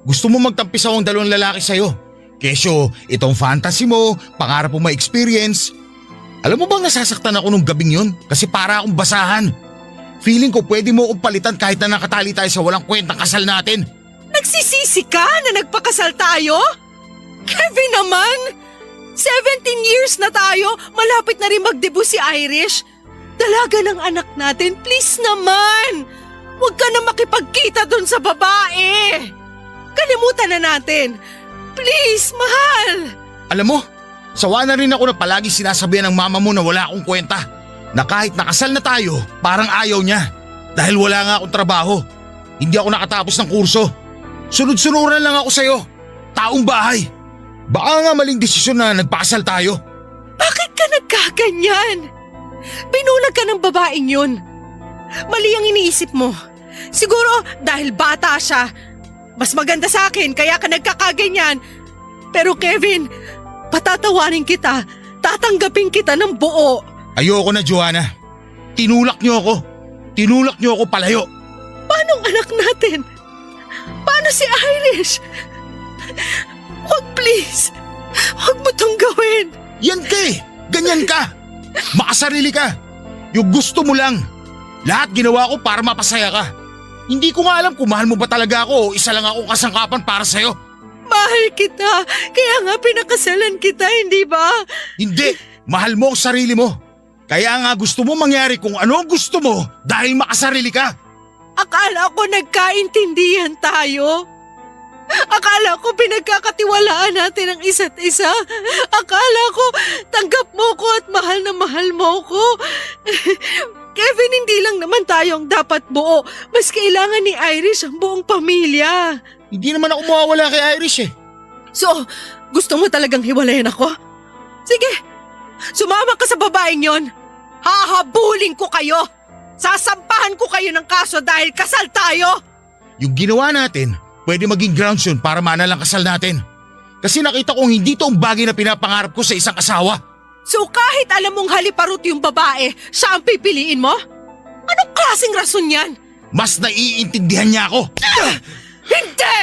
Gusto mo magtampisaw ang dalawang lalaki sa'yo. Kesyo, itong fantasy mo, pangarap mo ma-experience. Alam mo bang nasasaktan ako nung gabing yun? Kasi para akong basahan. Feeling ko pwede mo akong palitan kahit na nakatali tayo sa walang kwentang kasal natin.
Nagsisisi ka na nagpakasal tayo? Kevin naman! 17 years na tayo, malapit na rin magdebut si Irish. Dalaga ng anak natin, please naman! Huwag ka na makipagkita dun sa babae! Kalimutan na natin! Please, mahal!
Alam mo, sawa na rin ako na palagi sinasabihan ng mama mo na wala akong kwenta. Na kahit nakasal na tayo, parang ayaw niya. Dahil wala nga akong trabaho. Hindi ako nakatapos ng kurso. Sunod-sunuran lang ako sa'yo. Taong bahay. Baka nga maling desisyon na nagpakasal tayo.
Bakit ka nagkaganyan? Binulag ka ng babaeng yun. Mali ang iniisip mo. Siguro dahil bata siya. Mas maganda sa akin kaya ka nagkakaganyan. Pero Kevin, patatawarin kita. Tatanggapin kita ng buo.
Ayoko na, Joanna. Tinulak niyo ako. Tinulak niyo ako palayo.
Paano ang anak natin? Paano si Irish? Huwag please. Huwag mo tong gawin.
Yan ka eh! Ganyan ka! Makasarili ka! Yung gusto mo lang! Lahat ginawa ko para mapasaya ka. Hindi ko nga alam kung mahal mo ba talaga ako o isa lang akong kasangkapan para sa'yo.
Mahal kita. Kaya nga pinakasalan kita, hindi ba?
Hindi! Mahal mo ang sarili mo. Kaya nga gusto mo mangyari kung ano ang gusto mo dahil makasarili ka.
Akala ko nagkaintindihan tayo. Akala ko pinagkakatiwalaan natin ang isa't isa. Akala ko tanggap mo ko at mahal na mahal mo ko. Kevin, hindi lang naman tayo ang dapat buo. Mas kailangan ni Irish ang buong pamilya.
Hindi naman ako mawawala kay Irish eh.
So, gusto mo talagang hiwalayan ako? Sige, sumama ka sa babaeng yon. Hahabulin ko kayo. Sasampahan ko kayo ng kaso dahil kasal tayo.
Yung ginawa natin, pwede maging grounds yun para manalang kasal natin. Kasi nakita kong hindi to ang bagay na pinapangarap ko sa isang asawa.
So kahit alam mong haliparot yung babae, siya ang pipiliin mo? Anong klaseng rason yan?
Mas naiintindihan niya ako.
Hindi!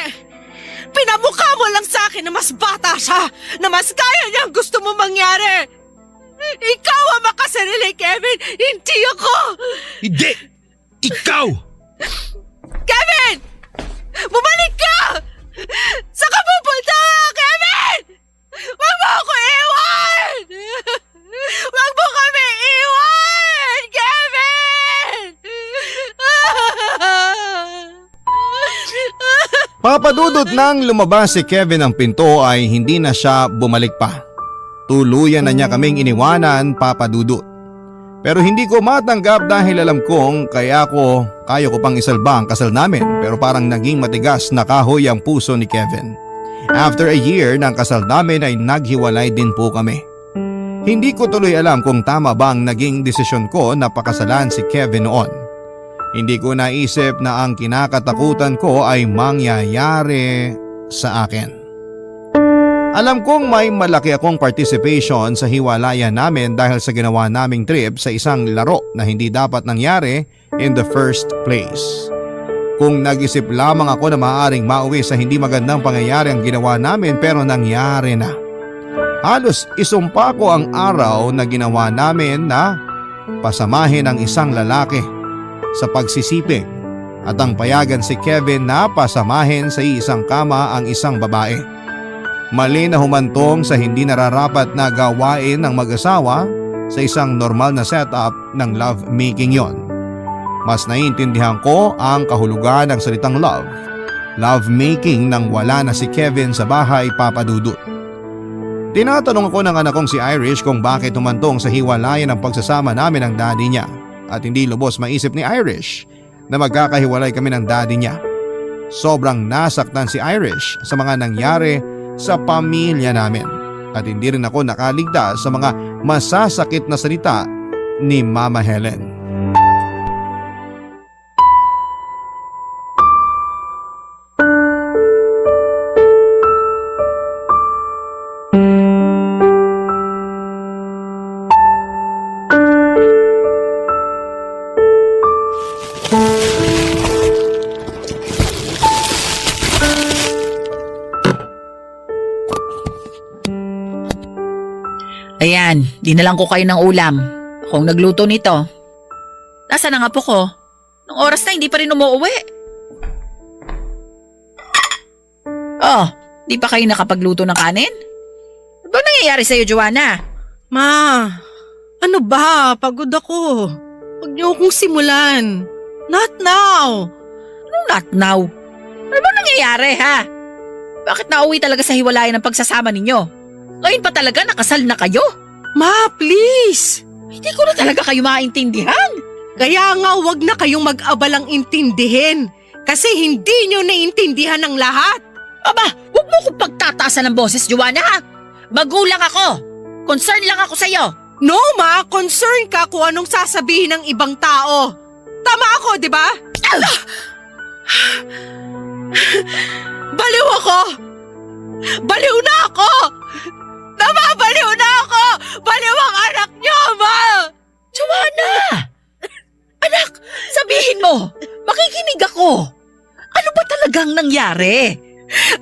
Pinamukha mo lang sa akin na mas bata siya, na mas kaya niya ang gusto mo mangyari. Ikaw ang makasarili, Kevin, hindi ako!
Hindi! Ikaw!
Kevin! Bumalik ka! Saan ka pupunta, Kevin? Huwag mo ako iwan! Huwag mo kami iwan, Kevin!
Papadudot nang lumabas si Kevin ng pinto ay hindi na siya bumalik pa. Tuluyan na niya kaming iniwanan, Papa Dudut. Pero hindi ko matanggap dahil alam kong kaya ko pang isalba ang kasal namin, pero parang naging matigas na kahoy ang puso ni Kevin. After a year ng kasal namin ay naghiwalay din po kami. Hindi ko tuloy alam kung tama ba ang naging desisyon ko na pakasalan si Kevin noon. Hindi ko naisip na ang kinakatakutan ko ay mangyayari sa akin. Alam kong may malaki akong participation sa hiwalayan namin dahil sa ginawa naming trip sa isang laro na hindi dapat nangyari in the first place. Kung nag-isip lamang ako na maaaring mauwi sa hindi magandang pangyayari ang ginawa namin, pero nangyari na. Halos isumpa ko ang araw na ginawa namin na pasamahin ang isang lalaki sa pagsisiping at ang payagan si Kevin na pasamahin sa isang kama ang isang babae. Mali na humantong sa hindi nararapat na gawain ng mag-asawa sa isang normal na setup ng love making yon. Mas naiintindihan ko ang kahulugan ng salitang love. Love making nang wala na si Kevin sa bahay, Papa Dudut. Tinatanong ako ng anak kong si Irish kung bakit humantong sa hiwalayan ang pagsasama namin ng daddy niya, at hindi lubos maisip ni Irish na magkakahiwalay kami ng daddy niya. Sobrang nasaktan si Irish sa mga nangyari sa pamilya namin at hindi rin ako nakaligtas sa mga masasakit na salita ni Mama Helen.
Ayan, dinalang ko kayo ng ulam. Akong nagluto nito. Nasaan ang apo ko? Nung oras na hindi pa rin umuwi. Oh, di pa kayo nakapagluto ng kanin? Ano ba nangyayari sa'yo, Joanna?
Ma, ano ba? Pagod ako. Huwag niyo akong simulan. Not now.
Anong not now? Ano ba nangyayari, ha? Bakit nauwi talaga sa hiwalayan ng pagsasama ninyo? Ngayon pa talaga nakasal na kayo?
Ma, please.
Hindi ko na talaga kayo maintindihan.
Kaya nga wag na kayong mag-abalang intindihin. Kasi hindi nyo naintindihan ang lahat.
Aba, huwag mo akong pagtataasan ng boses, Joanna, ha? Magulang ako. Concern lang ako sa'yo.
No, Ma. Concern ka kung anong sasabihin ng ibang tao. Tama ako, di ba? Baliw ako! Baliw na ako! Nababaliw na ako! Baliw ang anak niyo, Ma!
Joanna! Anak, sabihin mo, makikinig ako. Nako! Ano ba talagang nangyari?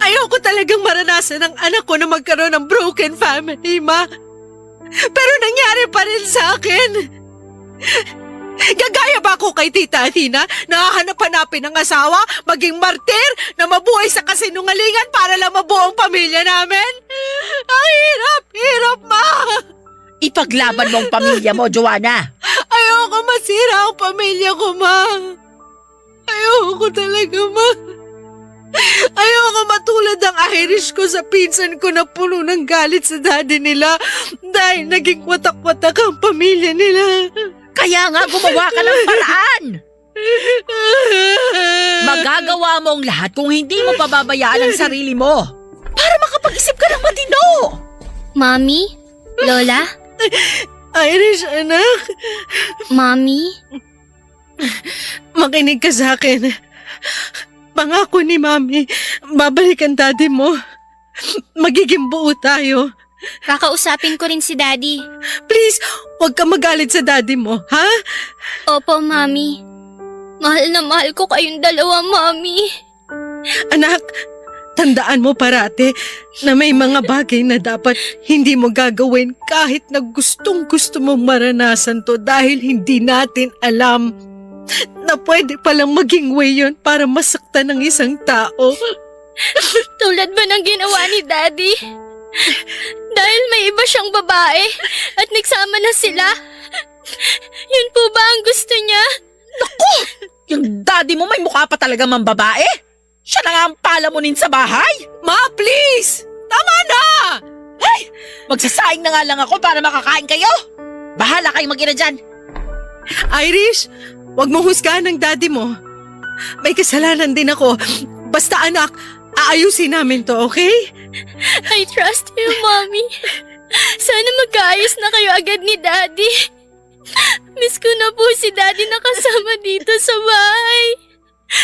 Ayoko talagang maranasan ng anak ko na magkaroon ng broken family, Ma. Pero nangyari pa rin sa akin. Gagaya ba ako kay Tita Athena na hahanap-hanapin ng asawa, maging martir, na mabuhay sa kasinungalingan para lang mabuo ang pamilya namin? Ang hirap, Ma!
Ipaglaban mo ang pamilya mo, Joanna.
Ayoko masira ang pamilya ko, Ma. Ayoko talaga, Ma. Ayoko matulad ng Irish ko sa pinsan ko na puno ng galit sa daddy nila dahil naging watak-watak ang pamilya nila.
Kaya nga gumawa ka ng paraan. Magagawa mo ang lahat kung hindi mo pababayaan ang sarili mo. Para makapag-isip ka ng matino.
Mommy? Lola?
Irish, anak.
Mommy?
Makinig ka sa akin. Pangako ni Mami, babalik ang daddy mo. Magiging buo tayo.
Kakausapin ko rin si Daddy.
Please, huwag ka magalit sa daddy mo, ha?
Opo, Mommy. Mahal na mahal ko kayong dalawa, Mommy.
Anak, tandaan mo parate na may mga bagay na dapat hindi mo gagawin kahit na gustong-gusto mong maranasan to dahil hindi natin alam na pwede palang maging way yun para masaktan ng isang tao.
Tulad ba ng ginawa ni Daddy? Dahil may iba siyang babae at nagsama na sila. Yun po ba ang gusto niya?
Yung daddy mo may mukha pa talaga mang babae. Siya na nga ang palamunin sa bahay.
Ma, please! Tama na!
Hey! Magsasaing na nga lang ako para makakain kayo. Bahala kayong mag-ina dyan.
Irish, huwag mong husgahan ng daddy mo. May kasalanan din ako. Basta anak, aayusin namin to, okay?
I trust you, Mommy. Sana magkaayos na kayo agad ni Daddy. Miss ko na po si Daddy na kasama dito sa bahay.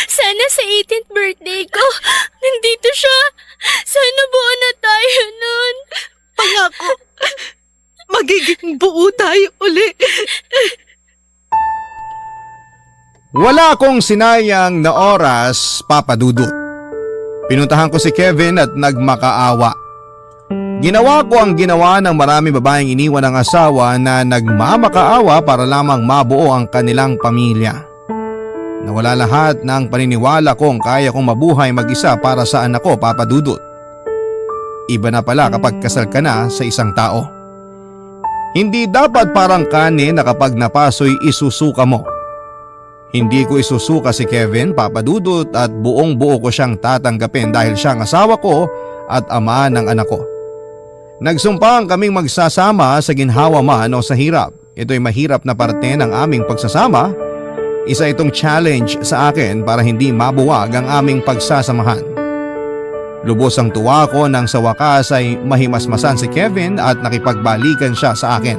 Sana sa 18th birthday ko, nandito siya. Sana buo na tayo nun.
Pangako, magiging buo tayo uli.
Wala akong sinayang na oras, Papa Dudut. Pinuntahan ko si Kevin at nagmakaawa. Ginawa ko ang ginawa ng maraming babaeng iniwan ng asawa na nagmamakaawa para lamang mabuo ang kanilang pamilya. Nawala lahat ng paniniwala kong kaya kong mabuhay mag-isa para sa anak ko, Papa Dudut. Iba na pala kapag kasal ka na sa isang tao. Hindi dapat parang kanin na kapag napasoy isusuka mo. Hindi ko isusuka si Kevin, Papa Dudut, at buong buo ko siyang tatanggapin dahil siya ang asawa ko at ama ng anak ko. Nagsumpang kaming magsasama sa ginhawa man o sa hirap. Ito'y mahirap na parte ng aming pagsasama. Isa itong challenge sa akin para hindi mabuwag ang aming pagsasamahan. Lubos ang tuwa ko nang sa wakas ay mahimasmasan si Kevin at nakipagbalikan siya sa akin.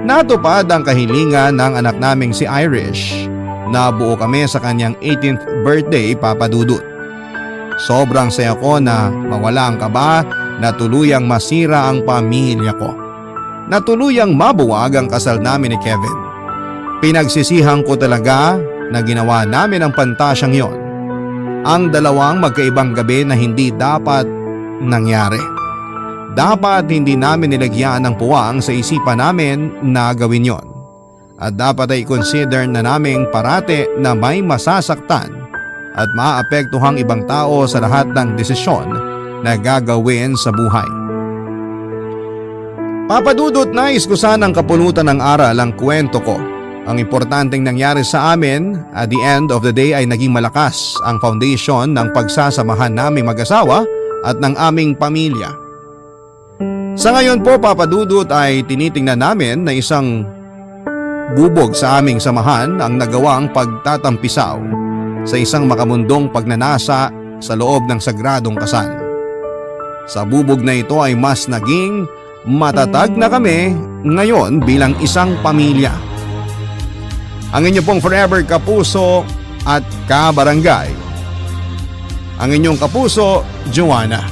Natupad ang kahilingan ng anak naming si Irish. Nabuo kami sa kanyang 18th birthday, Papa Dudut. Sobrang saya ko na mawala ang kaba na tuluyang masira ang pamilya ko. Na tuluyang mabuwag ang kasal namin ni Kevin. Pinagsisihan ko talaga na ginawa namin ang pantasyang yon. Ang dalawang magkaibang gabi na hindi dapat nangyari. Dapat hindi namin nilagyan ng puwang sa isipan namin na gawin yon. At dapat ay consider na naming parate na may masasaktan at maapektuhang ibang tao sa lahat ng desisyon na gagawin sa buhay. Papa Dudut, nais ko sanang kapulutan ng aral ang kwento ko. Ang importanteng nangyari sa amin, at the end of the day ay naging malakas ang foundation ng pagsasamahan naming mag-asawa at ng aming pamilya. Sa ngayon po, Papa Dudut, ay tinitingnan namin na isang bubog sa aming samahan ang nagawang pagtatampisaw sa isang makamundong pagnanasa sa loob ng sagradong kasal. Sa bubog na ito ay mas naging matatag na kami ngayon bilang isang pamilya. Ang inyo pong forever kapuso at kabarangay. Ang inyong kapuso, Joanna.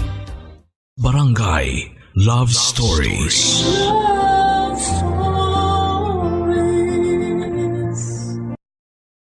Barangay Love Stories.